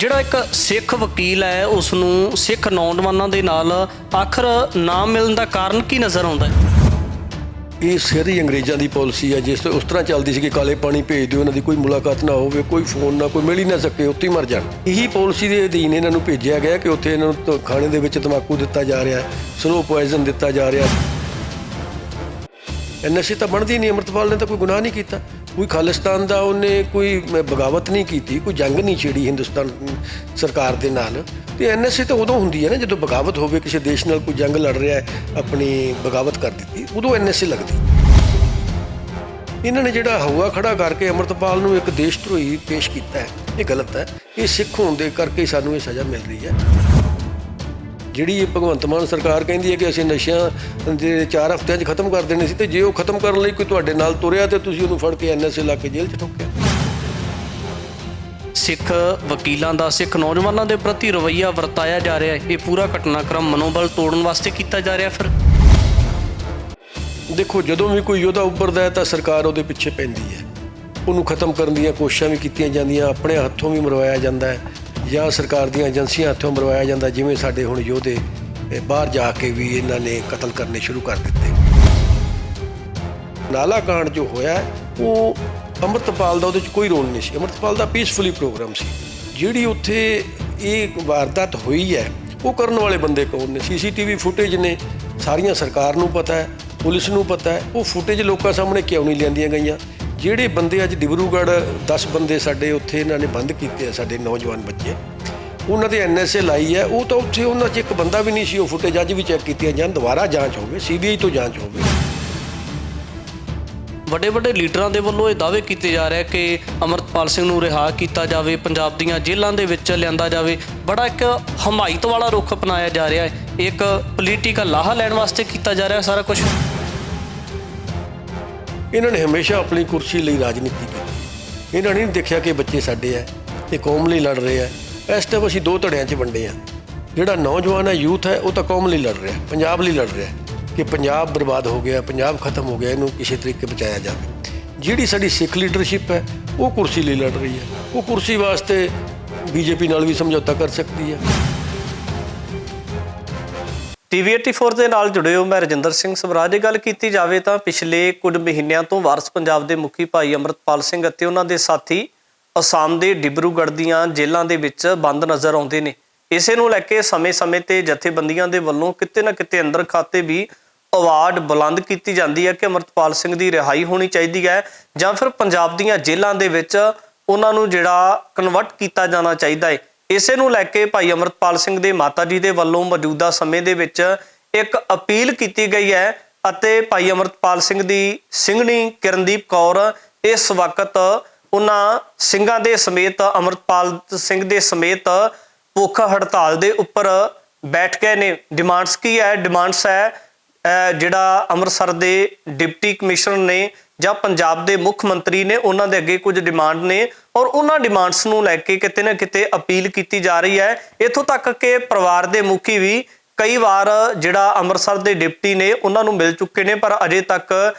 ਜਿਹੜਾ ਇੱਕ ਸਿੱਖ ਵਕੀਲ ਹੈ ਉਸ ਨੂੰ ਸਿੱਖ ਨੌਜਵਾਨਾਂ ਦੇ ਨਾਲ ਆਖਰ ਨਾ ਮਿਲਣ ਦਾ ਕਾਰਨ ਕੀ ਨਜ਼ਰ ਆਉਂਦਾ ਹੈ? ਇਹ ਸਾਰੀ ਅੰਗਰੇਜ਼ਾਂ ਦੀ ਪਾਲਿਸੀ ਹੈ। ਜਿਸ ਤੋਂ ਉਸ ਤਰ੍ਹਾਂ ਚੱਲਦੀ ਸੀ ਕਿ ਕਾਲੇ ਪਾਣੀ ਭੇਜ ਦਿਓ, ਇਹਨਾਂ ਦੀ ਕੋਈ ਮੁਲਾਕਾਤ ਨਾ ਹੋਵੇ, ਕੋਈ ਫੋਨ ਨਾ, ਕੋਈ ਮਿਲ ਹੀ ਨਾ ਸਕੇ, ਉੱਥੇ ਹੀ ਮਰ ਜਾਣ। ਇਹੀ ਪਾਲਿਸੀ ਦੇ ਅਧੀਨ ਇਹਨਾਂ ਨੂੰ ਭੇਜਿਆ ਗਿਆ ਕਿ ਉੱਥੇ ਇਹਨਾਂ ਨੂੰ ਖਾਣੇ ਦੇ ਵਿੱਚ ਤੰਬਾਕੂ ਦਿੱਤਾ ਜਾ ਰਿਹਾ, ਸਲੋ ਪੋਇਜ਼ਨ ਦਿੱਤਾ ਜਾ ਰਿਹਾ। NSA ਤਾਂ ਬਣਦੀ ਨਹੀਂ। ਅੰਮ੍ਰਿਤਪਾਲ ਨੇ ਤਾਂ ਕੋਈ ਗੁਨਾਹ ਨਹੀਂ ਕੀਤਾ, ਕੋਈ ਖਾਲਿਸਤਾਨ ਦਾ ਉਹਨੇ ਕੋਈ ਬਗਾਵਤ ਨਹੀਂ ਕੀਤੀ, ਕੋਈ ਜੰਗ ਨਹੀਂ ਛੇੜੀ ਹਿੰਦੁਸਤਾਨ ਸਰਕਾਰ ਦੇ ਨਾਲ। ਤੇ NSA ਤਾਂ ਉਦੋਂ ਹੁੰਦੀ ਹੈ ਨਾ ਜਦੋਂ ਬਗਾਵਤ ਹੋਵੇ, ਕਿਸੇ ਦੇਸ਼ ਨਾਲ ਕੋਈ ਜੰਗ ਲੜ ਰਿਹਾ ਹੈ, ਆਪਣੀ ਬਗਾਵਤ ਕਰ ਦਿੱਤੀ, ਉਦੋਂ NSA ਲੱਗਦੀ। ਇਹਨਾਂ ਨੇ ਜਿਹੜਾ ਹਊਆ ਖੜਾ ਕਰਕੇ ਅੰਮ੍ਰਿਤਪਾਲ ਨੂੰ ਇੱਕ ਦੇਸ਼ ਧਰੋਹੀ ਪੇਸ਼ ਕੀਤਾ ਹੈ, ਇਹ ਗਲਤ ਹੈ। ਇਹ ਸਿੱਖ ਹੋਣ ਦੇ ਕਰਕੇ ਸਾਨੂੰ ਇਹ ਸਜ਼ਾ ਮਿਲ ਰਹੀ ਹੈ। ਜਿਹੜੀ ਇਹ ਭਗਵੰਤ ਮਾਨ ਸਰਕਾਰ ਕਹਿੰਦੀ ਹੈ ਕਿ ਅਸੀਂ ਨਸ਼ਿਆਂ ਦੇ 4 ਹਫ਼ਤਿਆਂ 'ਚ ਖਤਮ ਕਰ ਦੇਣੇ ਸੀ, ਤੇ ਜੇ ਉਹ ਖਤਮ ਕਰਨ ਲਈ ਕੋਈ ਤੁਹਾਡੇ ਨਾਲ ਤੁਰਿਆ ਤੇ ਤੁਸੀਂ ਉਹਨੂੰ ਫੜ ਕੇ NSA ਲਾ ਕੇ ਜੇਲ੍ਹ 'ਚ ਠੋਕਿਆ। ਸਿੱਖ ਵਕੀਲਾਂ ਦਾ ਸਿੱਖ ਨੌਜਵਾਨਾਂ ਦੇ ਪ੍ਰਤੀ ਰਵੱਈਆ ਵਰਤਾਇਆ ਜਾ ਰਿਹਾ ਹੈ, ਇਹ ਪੂਰਾ ਘਟਨਾਕ੍ਰਮ ਮਨੋਬਲ ਤੋੜਨ ਵਾਸਤੇ ਕੀਤਾ ਜਾ ਰਿਹਾ। ਫਿਰ ਦੇਖੋ, ਜਦੋਂ ਵੀ ਕੋਈ ਯੋਧਾ ਉੱਭਰਦਾ ਹੈ ਤਾਂ ਸਰਕਾਰ ਉਹਦੇ ਪਿੱਛੇ ਪੈਂਦੀ ਹੈ, ਉਹਨੂੰ ਖਤਮ ਕਰਨ ਦੀਆਂ ਕੋਸ਼ਿਸ਼ਾਂ ਵੀ ਕੀਤੀਆਂ ਜਾਂਦੀਆਂ, ਆਪਣੇ ਹੱਥੋਂ ਵੀ ਮਰਵਾਇਆ ਜਾਂਦਾ ਹੈ ਜਾਂ ਸਰਕਾਰ ਦੀਆਂ ਏਜੰਸੀਆਂ ਹੱਥੋਂ ਮਰਵਾਇਆ ਜਾਂਦਾ। ਜਿਵੇਂ ਸਾਡੇ ਹੁਣ ਯੋਧੇ ਬਾਹਰ ਜਾ ਕੇ ਵੀ ਇਹਨਾਂ ਨੇ ਕਤਲ ਕਰਨੇ ਸ਼ੁਰੂ ਕਰ ਦਿੱਤੇ। ਨਾਲਾ ਕਾਂਡ ਜੋ ਹੋਇਆ ਉਹ ਅੰਮ੍ਰਿਤਪਾਲ ਦਾ ਉਹਦੇ 'ਚ ਕੋਈ ਰੋਲ ਨਹੀਂ ਸੀ। ਅੰਮ੍ਰਿਤਪਾਲ ਦਾ ਪੀਸਫੁਲੀ ਪ੍ਰੋਗਰਾਮ ਸੀ। ਜਿਹੜੀ ਉੱਥੇ ਇਹ ਵਾਰਦਾਤ ਹੋਈ ਹੈ ਉਹ ਕਰਨ ਵਾਲੇ ਬੰਦੇ ਕੌਣ ਨੇ? CCTV ਫੁਟੇਜ ਨੇ, ਸਾਰੀਆਂ ਸਰਕਾਰ ਨੂੰ ਪਤਾ ਹੈ, ਪੁਲਿਸ ਨੂੰ ਪਤਾ ਹੈ। ਉਹ ਫੁਟੇਜ ਲੋਕਾਂ ਸਾਹਮਣੇ ਕਿਉਂ ਨਹੀਂ ਲਿਆਂਦੀਆਂ ਗਈਆਂ? ਜਿਹੜੇ ਬੰਦੇ ਅੱਜ ਡਿਬਰੂਗੜ੍ਹ 10 ਬੰਦੇ ਸਾਡੇ ਉੱਥੇ ਇਹਨਾਂ ਨੇ ਬੰਦ ਕੀਤੇ ਆ, ਸਾਡੇ ਨੌਜਵਾਨ ਬੱਚੇ, ਉਹਨਾਂ ਦੇ NSA ਲਾਈ ਹੈ, ਉਹ ਤਾਂ ਉੱਥੇ ਉਹਨਾਂ 'ਚ ਇੱਕ ਬੰਦਾ ਵੀ ਨਹੀਂ ਸੀ। ਉਹ ਫੁਟੇਜ ਅੱਜ ਵੀ ਚੈੱਕ ਕੀਤੀਆਂ ਜਾਣ, ਦੁਬਾਰਾ ਜਾਂਚ ਹੋਵੇ, CBI ਤੋਂ ਜਾਂਚ ਹੋਵੇ। ਵੱਡੇ ਵੱਡੇ ਲੀਡਰਾਂ ਦੇ ਵੱਲੋਂ ਇਹ ਦਾਅਵੇ ਕੀਤੇ ਜਾ ਰਹੇ ਕਿ ਅੰਮ੍ਰਿਤਪਾਲ ਸਿੰਘ ਨੂੰ ਰਿਹਾ ਕੀਤਾ ਜਾਵੇ, ਪੰਜਾਬ ਦੀਆਂ ਜੇਲ੍ਹਾਂ ਦੇ ਵਿੱਚ ਲਿਆਂਦਾ ਜਾਵੇ। ਬੜਾ ਇੱਕ ਹਮਾਇਤ ਵਾਲਾ ਰੁਖ ਅਪਣਾਇਆ ਜਾ ਰਿਹਾ ਹੈ, ਇੱਕ ਪੋਲੀਟੀਕਲ ਲਾਹਾ ਲੈਣ ਵਾਸਤੇ ਕੀਤਾ ਜਾ ਰਿਹਾ ਸਾਰਾ ਕੁਝ। ਇਹਨਾਂ ਨੇ ਹਮੇਸ਼ਾ ਆਪਣੀ ਕੁਰਸੀ ਲਈ ਰਾਜਨੀਤੀ ਕੀਤੀ। ਇਹਨਾਂ ਨੇ ਨਹੀਂ ਦੇਖਿਆ ਕਿ ਬੱਚੇ ਸਾਡੇ ਹੈ, ਇਹ ਕੌਮ ਲਈ ਲੜ ਰਹੇ ਹੈ। ਇਸ ਟਾਈਮ ਅਸੀਂ 2 ਧੜਿਆਂ 'ਚ ਵੰਡੇ ਹਾਂ। ਜਿਹੜਾ ਨੌਜਵਾਨ ਹੈ, ਯੂਥ ਹੈ, ਉਹ ਤਾਂ ਕੌਮ ਲਈ ਲੜ ਰਿਹਾ, ਪੰਜਾਬ ਲਈ ਲੜ ਰਿਹਾ ਕਿ ਪੰਜਾਬ ਬਰਬਾਦ ਹੋ ਗਿਆ, ਪੰਜਾਬ ਖਤਮ ਹੋ ਗਿਆ, ਇਹਨੂੰ ਕਿਸੇ ਤਰੀਕੇ ਬਚਾਇਆ ਜਾਵੇ। ਜਿਹੜੀ ਸਾਡੀ ਸਿੱਖ ਲੀਡਰਸ਼ਿਪ ਹੈ ਉਹ ਕੁਰਸੀ ਲਈ ਲੜ ਰਹੀ ਹੈ। ਉਹ ਕੁਰਸੀ ਵਾਸਤੇ BJP ਨਾਲ ਵੀ ਸਮਝੌਤਾ ਕਰ ਸਕਦੀ ਹੈ। TV 84 ਦੇ ਨਾਲ ਜੁੜੇ ਹੋ, ਮੈਂ ਰਜਿੰਦਰ ਸਿੰਘ ਸਵਰਾਜ। ਗੱਲ ਕੀਤੀ ਜਾਵੇ ਤਾਂ ਪਿਛਲੇ ਕੁਝ ਮਹੀਨਿਆਂ ਤੋਂ ਵਾਰਸ ਪੰਜਾਬ ਦੇ ਮੁਖੀ ਭਾਈ ਅੰਮ੍ਰਿਤਪਾਲ ਸਿੰਘ ਅਤੇ ਉਹਨਾਂ ਦੇ ਸਾਥੀ ਅਸਾਮ ਦੇ ਡਿਬਰੂਗੜ੍ਹ ਦੀਆਂ ਜੇਲ੍ਹਾਂ ਦੇ ਵਿੱਚ ਬੰਦ ਨਜ਼ਰ ਆਉਂਦੇ ਨੇ। ਇਸੇ ਨੂੰ ਲੈ ਕੇ ਸਮੇਂ-ਸਮੇਂ ਤੇ ਜਥੇਬੰਦੀਆਂ ਦੇ ਵੱਲੋਂ ਕਿਤੇ ਨਾ ਕਿਤੇ ਅੰਦਰ ਖਾਤੇ ਵੀ ਆਵਾਜ਼ ਬੁਲੰਦ ਕੀਤੀ ਜਾਂਦੀ ਹੈ ਕਿ ਅੰਮ੍ਰਿਤਪਾਲ ਸਿੰਘ ਦੀ ਰਿਹਾਈ ਹੋਣੀ ਚਾਹੀਦੀ ਹੈ ਜਾਂ ਫਿਰ ਪੰਜਾਬ ਦੀਆਂ ਜੇਲ੍ਹਾਂ ਦੇ ਵਿੱਚ ਉਹਨਾਂ ਨੂੰ ਜਿਹੜਾ ਕਨਵਰਟ ਕੀਤਾ ਜਾਣਾ ਚਾਹੀਦਾ ਹੈ। ਇਸੇ ਨੂੰ ਲੈ ਕੇ ਭਾਈ ਅੰਮ੍ਰਿਤਪਾਲ ਸਿੰਘ ਦੇ ਮਾਤਾ ਜੀ ਦੇ ਵੱਲੋਂ ਮੌਜੂਦਾ ਸਮੇਂ ਦੇ ਵਿੱਚ ਇੱਕ ਅਪੀਲ ਕੀਤੀ ਗਈ ਹੈ ਅਤੇ ਭਾਈ ਅੰਮ੍ਰਿਤਪਾਲ ਸਿੰਘ ਦੀ ਸਿੰਘਣੀ ਕਿਰਨਦੀਪ ਕੌਰ ਇਸ ਵਕਤ ਉਹਨਾਂ ਸਿੰਘਾਂ ਦੇ ਸਮੇਤ, ਅੰਮ੍ਰਿਤਪਾਲ ਸਿੰਘ ਦੇ ਸਮੇਤ ਭੁੱਖ ਹੜਤਾਲ ਦੇ ਉੱਪਰ ਬੈਠ ਗਏ ਨੇ। ਡਿਮਾਂਡਸ ਕੀ ਹੈ? ਡਿਮਾਂਡਸ ਹੈ ਜਿਹੜਾ ਅੰਮ੍ਰਿਤਸਰ ਦੇ ਡਿਪਟੀ ਕਮਿਸ਼ਨਰ ਨੇ ਜਾਂ ਪੰਜਾਬ ਦੇ ਮੁੱਖ ਮੰਤਰੀ ਨੇ, ਉਹਨਾਂ ਦੇ ਅੱਗੇ ਕੁਝ ਡਿਮਾਂਡ ਨੇ ਔਰ ਉਹਨਾਂ ਡਿਮਾਂਡਸ ਨੂੰ ਲੈ ਕੇ ਕਿਤੇ ਨਾ ਕਿਤੇ ਅਪੀਲ ਕੀਤੀ ਜਾ ਰਹੀ ਹੈ। ਇੱਥੋਂ ਤੱਕ ਕਿ ਪਰਿਵਾਰ ਦੇ ਮੁਖੀ ਵੀ ਕਈ ਵਾਰ ਜਿਹੜਾ ਅੰਮ੍ਰਿਤਸਰ ਦੇ ਡਿਪਟੀ ਨੇ ਉਹਨਾਂ ਨੂੰ ਮਿਲ ਚੁੱਕੇ ਨੇ, ਪਰ ਅਜੇ ਤੱਕ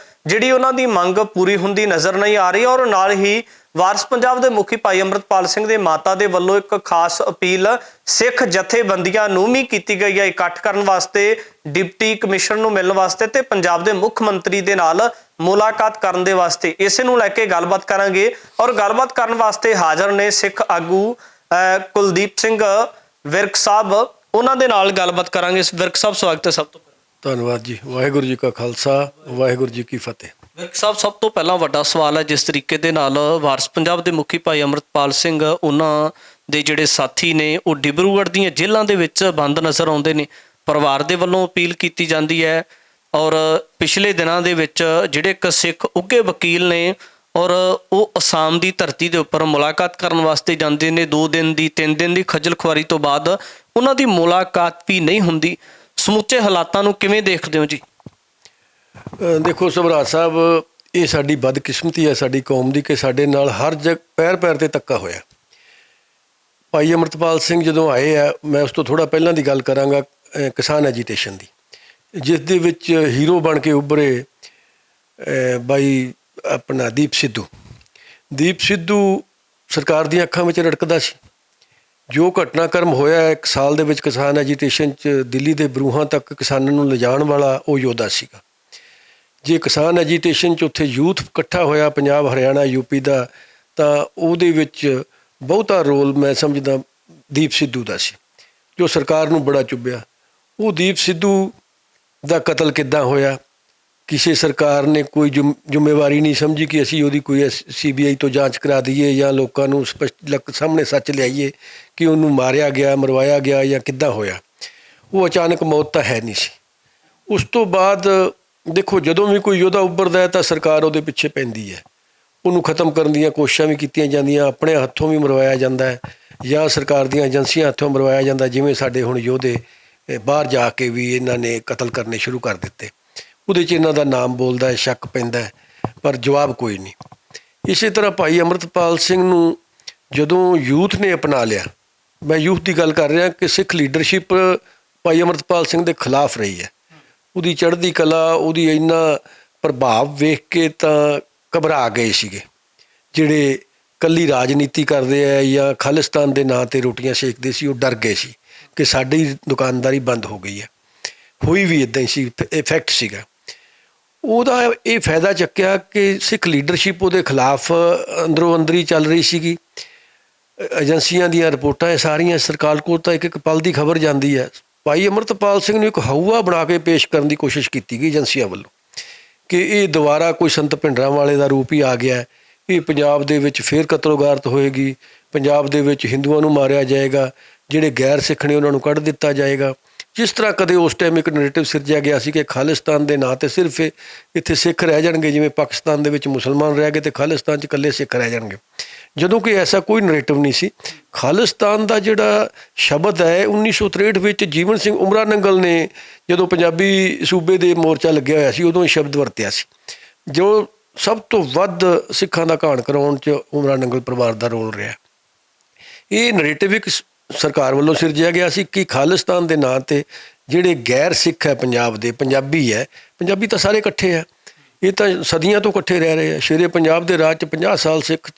ਜਿਹੜੀ ਉਹਨਾਂ ਦੀ ਮੰਗ ਪੂਰੀ ਹੁੰਦੀ ਨਜ਼ਰ ਨਹੀਂ ਆ ਰਹੀ। ਔਰ ਨਾਲ ਹੀ ਵਾਰਸ ਪੰਜਾਬ ਦੇ ਮੁਖੀ ਭਾਈ ਅੰਮ੍ਰਿਤਪਾਲ ਸਿੰਘ ਦੇ ਮਾਤਾ ਦੇ ਵੱਲੋਂ ਇੱਕ ਖਾਸ ਅਪੀਲ ਸਿੱਖ ਜਥੇਬੰਦੀਆਂ ਨੂੰ ਵੀ ਕੀਤੀ ਗਈ ਹੈ ਇਕੱਠ ਕਰਨ ਵਾਸਤੇ, ਡਿਪਟੀ ਕਮਿਸ਼ਨਰ ਨੂੰ ਮਿਲਣ ਵਾਸਤੇ ਤੇ ਪੰਜਾਬ ਦੇ ਮੁੱਖ ਮੰਤਰੀ ਦੇ ਨਾਲ ਮੁਲਾਕਾਤ ਕਰਨ ਦੇ ਵਾਸਤੇ। ਇਸੇ ਨੂੰ ਲੈ ਕੇ ਗੱਲਬਾਤ ਕਰਾਂਗੇ ਔਰ ਗੱਲਬਾਤ ਕਰਨ ਵਾਸਤੇ ਹਾਜ਼ਰ ਨੇ ਸਿੱਖ ਆਗੂ ਕੁਲਦੀਪ ਸਿੰਘ ਵਿਰਕ ਸਾਹਿਬ, ਉਹਨਾਂ ਦੇ ਨਾਲ ਗੱਲਬਾਤ ਕਰਾਂਗੇ। ਵਿਰਕ ਸਾਹਿਬ, ਸਵਾਗਤ ਹੈ ਸਭ ਤੋਂ ਪਹਿਲਾਂ। ਧੰਨਵਾਦ ਜੀ। ਵਾਹਿਗੁਰੂ ਜੀ ਕਾ ਖਾਲਸਾ, ਵਾਹਿਗੁਰੂ ਜੀ ਕੀ ਫਤਿਹ। ਵਿਰਕ ਸਾਹਿਬ, ਸਭ ਤੋਂ ਪਹਿਲਾਂ ਵੱਡਾ ਸਵਾਲ ਹੈ, ਜਿਸ ਤਰੀਕੇ ਦੇ ਨਾਲ ਵਾਰਸ ਪੰਜਾਬ ਦੇ ਮੁਖੀ ਭਾਈ ਅੰਮ੍ਰਿਤਪਾਲ ਸਿੰਘ, ਉਹਨਾਂ ਦੇ ਜਿਹੜੇ ਸਾਥੀ ਨੇ ਉਹ ਡਿਬਰੂਗੜ੍ਹ ਦੀਆਂ ਜੇਲ੍ਹਾਂ ਦੇ ਵਿੱਚ ਬੰਦ ਨਜ਼ਰ ਆਉਂਦੇ ਨੇ। ਪਰਿਵਾਰ ਦੇ ਵੱਲੋਂ ਅਪੀਲ ਕੀਤੀ ਜਾਂਦੀ ਹੈ ਔਰ ਪਿਛਲੇ ਦਿਨਾਂ ਦੇ ਵਿੱਚ ਜਿਹੜੇ ਇੱਕ ਸਿੱਖ ਉੱਘੇ ਵਕੀਲ ਨੇ ਔਰ ਉਹ ਅਸਾਮ ਦੀ ਧਰਤੀ ਦੇ ਉੱਪਰ ਮੁਲਾਕਾਤ ਕਰਨ ਵਾਸਤੇ ਜਾਂਦੇ ਨੇ। 2 ਦਿਨ ਦੀ 3 ਦਿਨ ਦੀ ਖੱਜਲ ਖੁਆਰੀ ਤੋਂ ਬਾਅਦ ਉਹਨਾਂ ਦੀ ਮੁਲਾਕਾਤ ਵੀ ਨਹੀਂ ਹੁੰਦੀ। ਸਮੁੱਚੇ ਹਾਲਾਤਾਂ ਨੂੰ ਕਿਵੇਂ ਦੇਖਦੇ ਹੋ ਜੀ? ਦੇਖੋ ਸਵਰਾਜ ਸਾਹਿਬ, ਇਹ ਸਾਡੀ ਬਦਕਿਸਮਤੀ ਹੈ ਸਾਡੀ ਕੌਮ ਦੀ ਕਿ ਸਾਡੇ ਨਾਲ ਹਰ ਪੈਰ ਪੈਰ ਤੇ ਧੱਕਾ ਹੋਇਆ। ਭਾਈ ਅੰਮ੍ਰਿਤਪਾਲ ਸਿੰਘ ਜਦੋਂ ਆਏ ਆ, ਮੈਂ ਉਸ ਤੋਂ ਥੋੜ੍ਹਾ ਪਹਿਲਾਂ ਦੀ ਗੱਲ ਕਰਾਂਗਾ ਕਿਸਾਨ ਐਜੀਟੇਸ਼ਨ ਦੀ, ਜਿਸ ਦੇ ਵਿੱਚ ਹੀਰੋ ਬਣ ਕੇ ਉੱਭਰੇ ਬਾਈ ਆਪਣਾ ਦੀਪ ਸਿੱਧੂ ਸਰਕਾਰ ਦੀਆਂ ਅੱਖਾਂ ਵਿੱਚ ਰੜਕਦਾ ਸੀ। ਜੋ ਘਟਨਾਕ੍ਰਮ ਹੋਇਆ 1 ਸਾਲ ਦੇ ਵਿੱਚ ਕਿਸਾਨ ਐਜੀਟੇਸ਼ਨ 'ਚ ਦਿੱਲੀ ਦੇ ਬਰੂਹਾਂ ਤੱਕ ਕਿਸਾਨਾਂ ਨੂੰ ਲਿਜਾਣ ਵਾਲਾ ਉਹ ਯੋਧਾ ਸੀਗਾ। ਜੇ ਕਿਸਾਨ ਐਜੀਟੇਸ਼ਨ 'ਚ ਉੱਥੇ ਯੂਥ ਇਕੱਠਾ ਹੋਇਆ ਪੰਜਾਬ, ਹਰਿਆਣਾ, ਯੂਪੀ ਦਾ, ਤਾਂ ਉਹਦੇ ਵਿੱਚ ਬਹੁਤਾ ਰੋਲ ਮੈਂ ਸਮਝਦਾ ਦੀਪ ਸਿੱਧੂ ਦਾ ਸੀ, ਜੋ ਸਰਕਾਰ ਨੂੰ ਬੜਾ ਚੁੱਭਿਆ। ਉਹ ਦੀਪ ਸਿੱਧੂ ਦਾ ਕਤਲ ਕਿੱਦਾਂ ਹੋਇਆ, ਕਿਸੇ ਸਰਕਾਰ ਨੇ ਕੋਈ ਜ਼ਿੰਮੇਵਾਰੀ ਨਹੀਂ ਸਮਝੀ ਕਿ ਅਸੀਂ ਉਹਦੀ ਕੋਈ CBI ਤੋਂ ਜਾਂਚ ਕਰਾ ਦਈਏ ਜਾਂ ਲੋਕਾਂ ਨੂੰ ਸਪਸ਼ਟ ਸਾਹਮਣੇ ਸੱਚ ਲਿਆਈਏ ਕਿ ਉਹਨੂੰ ਮਾਰਿਆ ਗਿਆ, ਮਰਵਾਇਆ ਗਿਆ ਜਾਂ ਕਿੱਦਾਂ ਹੋਇਆ। ਉਹ ਅਚਾਨਕ ਮੌਤ ਤਾਂ ਹੈ ਨਹੀਂ ਸੀ। ਉਸ ਤੋਂ ਬਾਅਦ ਦੇਖੋ, ਜਦੋਂ ਵੀ ਕੋਈ ਯੋਧਾ ਉੱਭਰਦਾ ਹੈ ਤਾਂ ਸਰਕਾਰ ਉਹਦੇ ਪਿੱਛੇ ਪੈਂਦੀ ਹੈ, ਉਹਨੂੰ ਖਤਮ ਕਰਨ ਦੀਆਂ ਕੋਸ਼ਿਸ਼ਾਂ ਵੀ ਕੀਤੀਆਂ ਜਾਂਦੀਆਂ, ਆਪਣੇ ਹੱਥੋਂ ਵੀ ਮਰਵਾਇਆ ਜਾਂਦਾ ਹੈ ਜਾਂ ਸਰਕਾਰ ਦੀਆਂ ਏਜੰਸੀਆਂ ਹੱਥੋਂ ਮਰਵਾਇਆ ਜਾਂਦਾ। ਜਿਵੇਂ ਸਾਡੇ ਹੁਣ ਯੋਧੇ ਬਾਹਰ ਜਾ ਕੇ ਵੀ ਇਹਨਾਂ ਨੇ ਕਤਲ ਕਰਨੇ ਸ਼ੁਰੂ ਕਰ ਦਿੱਤੇ, ਉਹਦੇ 'ਚ ਇਹਨਾਂ ਦਾ ਨਾਮ ਬੋਲਦਾ ਹੈ, ਸ਼ੱਕ ਪੈਂਦਾ ਹੈ, ਪਰ ਜਵਾਬ ਕੋਈ ਨਹੀਂ। ਇਸੇ ਤਰ੍ਹਾਂ ਭਾਈ ਅੰਮ੍ਰਿਤਪਾਲ ਸਿੰਘ ਨੂੰ ਜਦੋਂ ਯੂਥ ਨੇ ਅਪਣਾ ਲਿਆ, ਮੈਂ ਯੂਥ ਦੀ ਗੱਲ ਕਰ ਰਿਹਾ ਕਿ ਸਿੱਖ ਲੀਡਰਸ਼ਿਪ ਭਾਈ ਅੰਮ੍ਰਿਤਪਾਲ ਸਿੰਘ ਦੇ ਖਿਲਾਫ ਰਹੀ ਹੈ। ਉਹਦੀ ਚੜ੍ਹਦੀ ਕਲਾ, ਉਹਦੀ ਇੰਨਾ ਪ੍ਰਭਾਵ ਵੇਖ ਕੇ ਤਾਂ ਘਬਰਾ ਗਏ ਸੀਗੇ ਜਿਹੜੇ ਇਕੱਲੀ ਰਾਜਨੀਤੀ ਕਰਦੇ ਆ ਜਾਂ ਖਾਲਿਸਤਾਨ ਦੇ ਨਾਂ 'ਤੇ ਰੋਟੀਆਂ ਸੇਕਦੇ ਸੀ। ਉਹ ਡਰ ਗਏ ਸੀ ਕਿ ਸਾਡੀ ਦੁਕਾਨਦਾਰੀ ਬੰਦ ਹੋ ਗਈ ਹੈ। ਹੋਈ ਵੀ ਇੱਦਾਂ ਹੀ ਸੀ, ਇਫੈਕਟ ਸੀਗਾ ਉਹਦਾ। ਇਹ ਫਾਇਦਾ ਚੱਕਿਆ ਕਿ ਸਿੱਖ ਲੀਡਰਸ਼ਿਪ ਉਹਦੇ ਖਿਲਾਫ ਅੰਦਰੋਂ ਅੰਦਰੀ ਚੱਲ ਰਹੀ ਸੀਗੀ। ਏਜੰਸੀਆਂ ਦੀਆਂ ਰਿਪੋਰਟਾਂ ਇਹ ਸਾਰੀਆਂ ਸਰਕਾਰ ਕੋਲ ਤਾਂ ਇੱਕ ਪਲ ਦੀ ਖਬਰ ਜਾਂਦੀ ਹੈ। ਭਾਈ ਅੰਮ੍ਰਿਤਪਾਲ ਸਿੰਘ ਨੂੰ ਇੱਕ ਹਊਆ ਬਣਾ ਕੇ ਪੇਸ਼ ਕਰਨ ਦੀ ਕੋਸ਼ਿਸ਼ ਕੀਤੀ ਗਈ ਏਜੰਸੀਆਂ ਵੱਲੋਂ ਕਿ ਇਹ ਦੁਬਾਰਾ ਕੋਈ ਸੰਤ ਭਿੰਡਰਾਂਵਾਲੇ ਦਾ ਰੂਪ ਹੀ ਆ ਗਿਆ, ਇਹ ਪੰਜਾਬ ਦੇ ਵਿੱਚ ਫੇਰ ਕਤਲੋਗਾਰਤ ਹੋਏਗੀ, ਪੰਜਾਬ ਦੇ ਵਿੱਚ ਹਿੰਦੂਆਂ ਨੂੰ ਮਾਰਿਆ ਜਾਏਗਾ, ਜਿਹੜੇ ਗੈਰ ਸਿੱਖ ਨੇ ਉਹਨਾਂ ਨੂੰ ਕੱਢ ਦਿੱਤਾ ਜਾਏਗਾ। ਜਿਸ ਤਰ੍ਹਾਂ ਕਦੇ ਉਸ ਟਾਈਮ ਇੱਕ ਨੈਰੇਟਿਵ ਸਿਰਜਿਆ ਗਿਆ ਸੀ ਕਿ ਖਾਲਿਸਤਾਨ ਦੇ ਨਾਂ 'ਤੇ ਸਿਰਫ ਇੱਥੇ ਸਿੱਖ ਰਹਿ ਜਾਣਗੇ, ਜਿਵੇਂ ਪਾਕਿਸਤਾਨ ਦੇ ਵਿੱਚ ਮੁਸਲਮਾਨ ਰਹਿ ਗਏ ਅਤੇ ਖਾਲਿਸਤਾਨ 'ਚ ਇਕੱਲੇ ਸਿੱਖ ਰਹਿ ਜਾਣਗੇ, ਜਦੋਂ ਕਿ ਐਸਾ ਕੋਈ ਨੈਰੇਟਿਵ ਨਹੀਂ ਸੀ। ਖਾਲਿਸਤਾਨ ਦਾ ਜਿਹੜਾ ਸ਼ਬਦ ਹੈ 1963 ਵਿੱਚ ਜੀਵਨ ਸਿੰਘ ਉਮਰਾ ਨੰਗਲ ਨੇ ਜਦੋਂ ਪੰਜਾਬੀ ਸੂਬੇ ਦੇ ਮੋਰਚਾ ਲੱਗਿਆ ਹੋਇਆ ਸੀ, ਉਦੋਂ ਇਹ ਸ਼ਬਦ ਵਰਤਿਆ ਸੀ। ਜੋ ਸਭ ਤੋਂ ਵੱਧ ਸਿੱਖਾਂ ਦਾ ਘਾਣ ਕਰਾਉਣ 'ਚ ਉਮਰਾ ਨੰਗਲ ਪਰਿਵਾਰ ਦਾ ਰੋਲ ਰਿਹਾ। ਇਹ ਨੈਰੇਟਿਵ ਇੱਕ ਸਰਕਾਰ ਵੱਲੋਂ ਸਿਰਜਿਆ ਗਿਆ ਸੀ ਕਿ ਖਾਲਿਸਤਾਨ ਦੇ ਨਾਂ 'ਤੇ ਜਿਹੜੇ ਗੈਰ ਸਿੱਖ ਹੈ ਪੰਜਾਬ ਦੇ, ਪੰਜਾਬੀ ਹੈ, ਪੰਜਾਬੀ ਤਾਂ ਸਾਰੇ ਇਕੱਠੇ ਆ, ਇਹ ਤਾਂ ਸਦੀਆਂ ਤੋਂ ਇਕੱਠੇ ਰਹਿ ਰਹੇ ਆ। ਸ਼ੇਰੇ ਪੰਜਾਬ ਦੇ ਰਾਜ 'ਚ 50 ਸਾਲ ਸਿੱਖ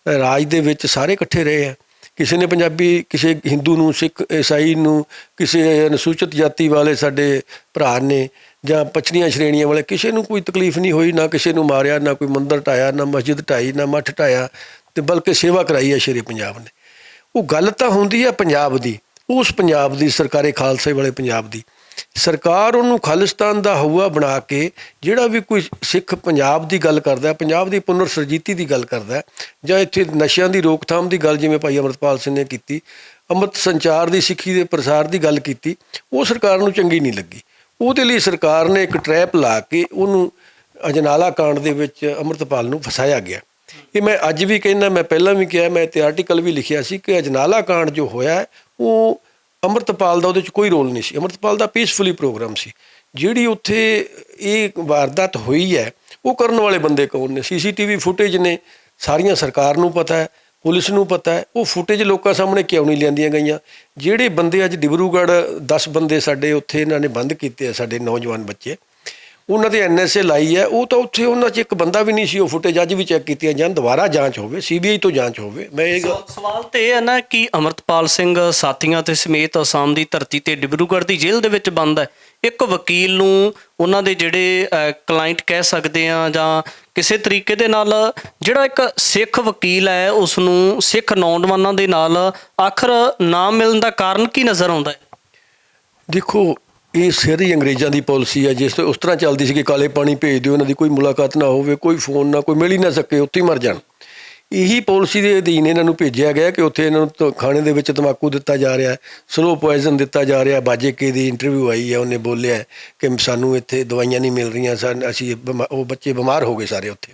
ਰਾਜ ਦੇ ਵਿੱਚ ਸਾਰੇ ਇਕੱਠੇ ਰਹੇ ਆ। ਕਿਸੇ ਨੇ ਪੰਜਾਬੀ, ਕਿਸੇ ਹਿੰਦੂ ਨੂੰ, ਸਿੱਖ, ਈਸਾਈ ਨੂੰ, ਕਿਸੇ ਅਨੁਸੂਚਿਤ ਜਾਤੀ ਵਾਲੇ ਸਾਡੇ ਭਰਾ ਨੇ ਜਾਂ ਪਛੜੀਆਂ ਸ਼੍ਰੇਣੀਆਂ ਵਾਲੇ, ਕਿਸੇ ਨੂੰ ਕੋਈ ਤਕਲੀਫ ਨਹੀਂ ਹੋਈ, ਨਾ ਕਿਸੇ ਨੂੰ ਮਾਰਿਆ, ਨਾ ਕੋਈ ਮੰਦਰ ਢਾਇਆ, ਨਾ ਮਸਜਿਦ ਢਾਈ, ਨਾ ਮੱਠ ਢਾਇਆ, ਅਤੇ ਬਲਕਿ ਸੇਵਾ ਕਰਾਈ ਹੈ ਸ਼ੇਰੇ ਪੰਜਾਬ ਨੇ। ਉਹ ਗੱਲ ਤਾਂ ਹੁੰਦੀ ਹੈ ਪੰਜਾਬ ਦੀ, ਉਸ ਪੰਜਾਬ ਦੀ, ਸਰਕਾਰੇ ਖਾਲਸੇ ਵਾਲੇ ਪੰਜਾਬ ਦੀ। ਸਰਕਾਰ ਉਹਨੂੰ ਖਾਲਿਸਤਾਨ ਦਾ ਹਊਆ ਬਣਾ ਕੇ ਜਿਹੜਾ ਵੀ ਕੋਈ ਸਿੱਖ ਪੰਜਾਬ ਦੀ ਗੱਲ ਕਰਦਾ, ਪੰਜਾਬ ਦੀ ਪੁਨਰ ਸਰਜੀਤੀ ਦੀ ਗੱਲ ਕਰਦਾ, ਜਾਂ ਇੱਥੇ ਨਸ਼ਿਆਂ ਦੀ ਰੋਕਥਾਮ ਦੀ ਗੱਲ ਜਿਵੇਂ ਭਾਈ ਅੰਮ੍ਰਿਤਪਾਲ ਸਿੰਘ ਨੇ ਕੀਤੀ, ਅੰਮ੍ਰਿਤ ਸੰਚਾਰ ਦੀ, ਸਿੱਖੀ ਦੇ ਪ੍ਰਸਾਰ ਦੀ ਗੱਲ ਕੀਤੀ, ਉਹ ਸਰਕਾਰ ਨੂੰ ਚੰਗੀ ਨਹੀਂ ਲੱਗੀ। ਉਹਦੇ ਲਈ ਸਰਕਾਰ ਨੇ ਇੱਕ ਟਰੈਪ ਲਾ ਕੇ ਉਹਨੂੰ ਅਜਨਾਲਾ ਕਾਂਡ ਦੇ ਵਿੱਚ ਅੰਮ੍ਰਿਤਪਾਲ ਨੂੰ ਫਸਾਇਆ ਗਿਆ। ਇਹ ਮੈਂ ਅੱਜ ਵੀ ਕਹਿੰਦਾ, ਮੈਂ ਪਹਿਲਾਂ ਵੀ ਕਿਹਾ, ਮੈਂ ਇੱਥੇ ਆਰਟੀਕਲ ਵੀ ਲਿਖਿਆ ਸੀ ਕਿ ਅਜਨਾਲਾ ਕਾਂਡ ਜੋ ਹੋਇਆ ਉਹ ਅੰਮ੍ਰਿਤਪਾਲ ਦਾ ਉਹਦੇ 'ਚ ਕੋਈ ਰੋਲ ਨਹੀਂ ਸੀ। ਅੰਮ੍ਰਿਤਪਾਲ ਦਾ ਪੀਸਫੁਲੀ ਪ੍ਰੋਗਰਾਮ ਸੀ। ਜਿਹੜੀ ਉੱਥੇ ਇਹ ਵਾਰਦਾਤ ਹੋਈ ਹੈ ਉਹ ਕਰਨ ਵਾਲੇ ਬੰਦੇ ਕੌਣ ਨੇ? CCTV ਫੁਟੇਜ ਨੇ, ਸਾਰੀਆਂ ਸਰਕਾਰ ਨੂੰ ਪਤਾ ਹੈ, ਪੁਲਿਸ ਨੂੰ ਪਤਾ ਹੈ। ਉਹ ਫੁਟੇਜ ਲੋਕਾਂ ਸਾਹਮਣੇ ਕਿਉਂ ਨਹੀਂ ਲਿਆਂਦੀਆਂ ਗਈਆਂ? ਜਿਹੜੇ ਬੰਦੇ ਅੱਜ ਡਿਬਰੂਗੜ੍ਹ 10 ਬੰਦੇ ਸਾਡੇ ਉੱਥੇ ਇਹਨਾਂ ਨੇ ਬੰਦ ਕੀਤੇ ਆ, ਸਾਡੇ ਨੌਜਵਾਨ ਬੱਚੇ, ਉਹਨਾਂ ਦੇ NSA ਲਾਈ ਹੈ, ਉਹ ਤਾਂ ਉੱਥੇ ਉਹਨਾਂ 'ਚ ਇੱਕ ਬੰਦਾ ਵੀ ਨਹੀਂ ਸੀ। ਉਹ ਫੁਟੇਜ ਅੱਜ ਵੀ ਚੈੱਕ ਕੀਤੀਆਂ ਜਾਣ, ਦੁਬਾਰਾ ਜਾਂਚ ਹੋਵੇ, CBI ਤੋਂ ਜਾਂਚ ਹੋਵੇ। ਮੈਂ ਇਹ ਸਵਾਲ ਤਾਂ ਇਹ ਹੈ ਨਾ ਕਿ ਅੰਮ੍ਰਿਤਪਾਲ ਸਿੰਘ ਸਾਥੀਆਂ ਤੇ ਸਮੇਤ ਅਸਾਮ ਦੀ ਧਰਤੀ ਤੇ ਡਿਬਰੂਗੜ੍ਹ ਦੀ ਜੇਲ੍ਹ ਦੇ ਵਿੱਚ ਬੰਦ ਹੈ। ਇੱਕ ਵਕੀਲ ਨੂੰ ਉਹਨਾਂ ਦੇ ਜਿਹੜੇ ਕਲਾਇੰਟ ਕਹਿ ਸਕਦੇ ਆ ਜਾਂ ਕਿਸੇ ਤਰੀਕੇ ਦੇ ਨਾਲ ਜਿਹੜਾ ਇੱਕ ਸਿੱਖ ਵਕੀਲ ਹੈ ਉਸ ਨੂੰ ਸਿੱਖ ਨੌਜਵਾਨਾਂ ਦੇ ਨਾਲ ਆਖਰ ਨਾ ਮਿਲਣ ਦਾ ਕਾਰਨ ਕੀ ਨਜ਼ਰ ਆਉਂਦਾ ਹੈ? ਦੇਖੋ, ਇਹ ਸਾਰੀ ਅੰਗਰੇਜ਼ਾਂ ਦੀ ਪਾਲਿਸੀ ਹੈ। ਜਿਸ ਉਸ ਤਰ੍ਹਾਂ ਚੱਲਦੀ ਸੀ ਕਿ ਕਾਲੇ ਪਾਣੀ ਭੇਜ ਦਿਓ, ਇਹਨਾਂ ਦੀ ਕੋਈ ਮੁਲਾਕਾਤ ਨਾ ਹੋਵੇ, ਕੋਈ ਫੋਨ ਨਾ, ਕੋਈ ਮਿਲ ਹੀ ਨਾ ਸਕੇ, ਉੱਥੇ ਹੀ ਮਰ ਜਾਣ। ਇਹੀ ਪਾਲਿਸੀ ਦੇ ਅਧੀਨ ਇਹਨਾਂ ਨੂੰ ਭੇਜਿਆ ਗਿਆ ਕਿ ਉੱਥੇ ਇਹਨਾਂ ਨੂੰ ਖਾਣੇ ਦੇ ਵਿੱਚ ਤੰਬਾਕੂ ਦਿੱਤਾ ਜਾ ਰਿਹਾ, ਸਲੋ ਪੋਇਜ਼ਨ ਦਿੱਤਾ ਜਾ ਰਿਹਾ। ਬਾਜੇਕੇ ਦੀ ਇੰਟਰਵਿਊ ਆਈ ਹੈ, ਉਹਨੇ ਬੋਲਿਆ ਕਿ ਸਾਨੂੰ ਇੱਥੇ ਦਵਾਈਆਂ ਨਹੀਂ ਮਿਲ ਰਹੀਆਂ, ਅਸੀਂ ਉਹ ਬੱਚੇ ਬਿਮਾਰ ਹੋ ਗਏ ਸਾਰੇ, ਉੱਥੇ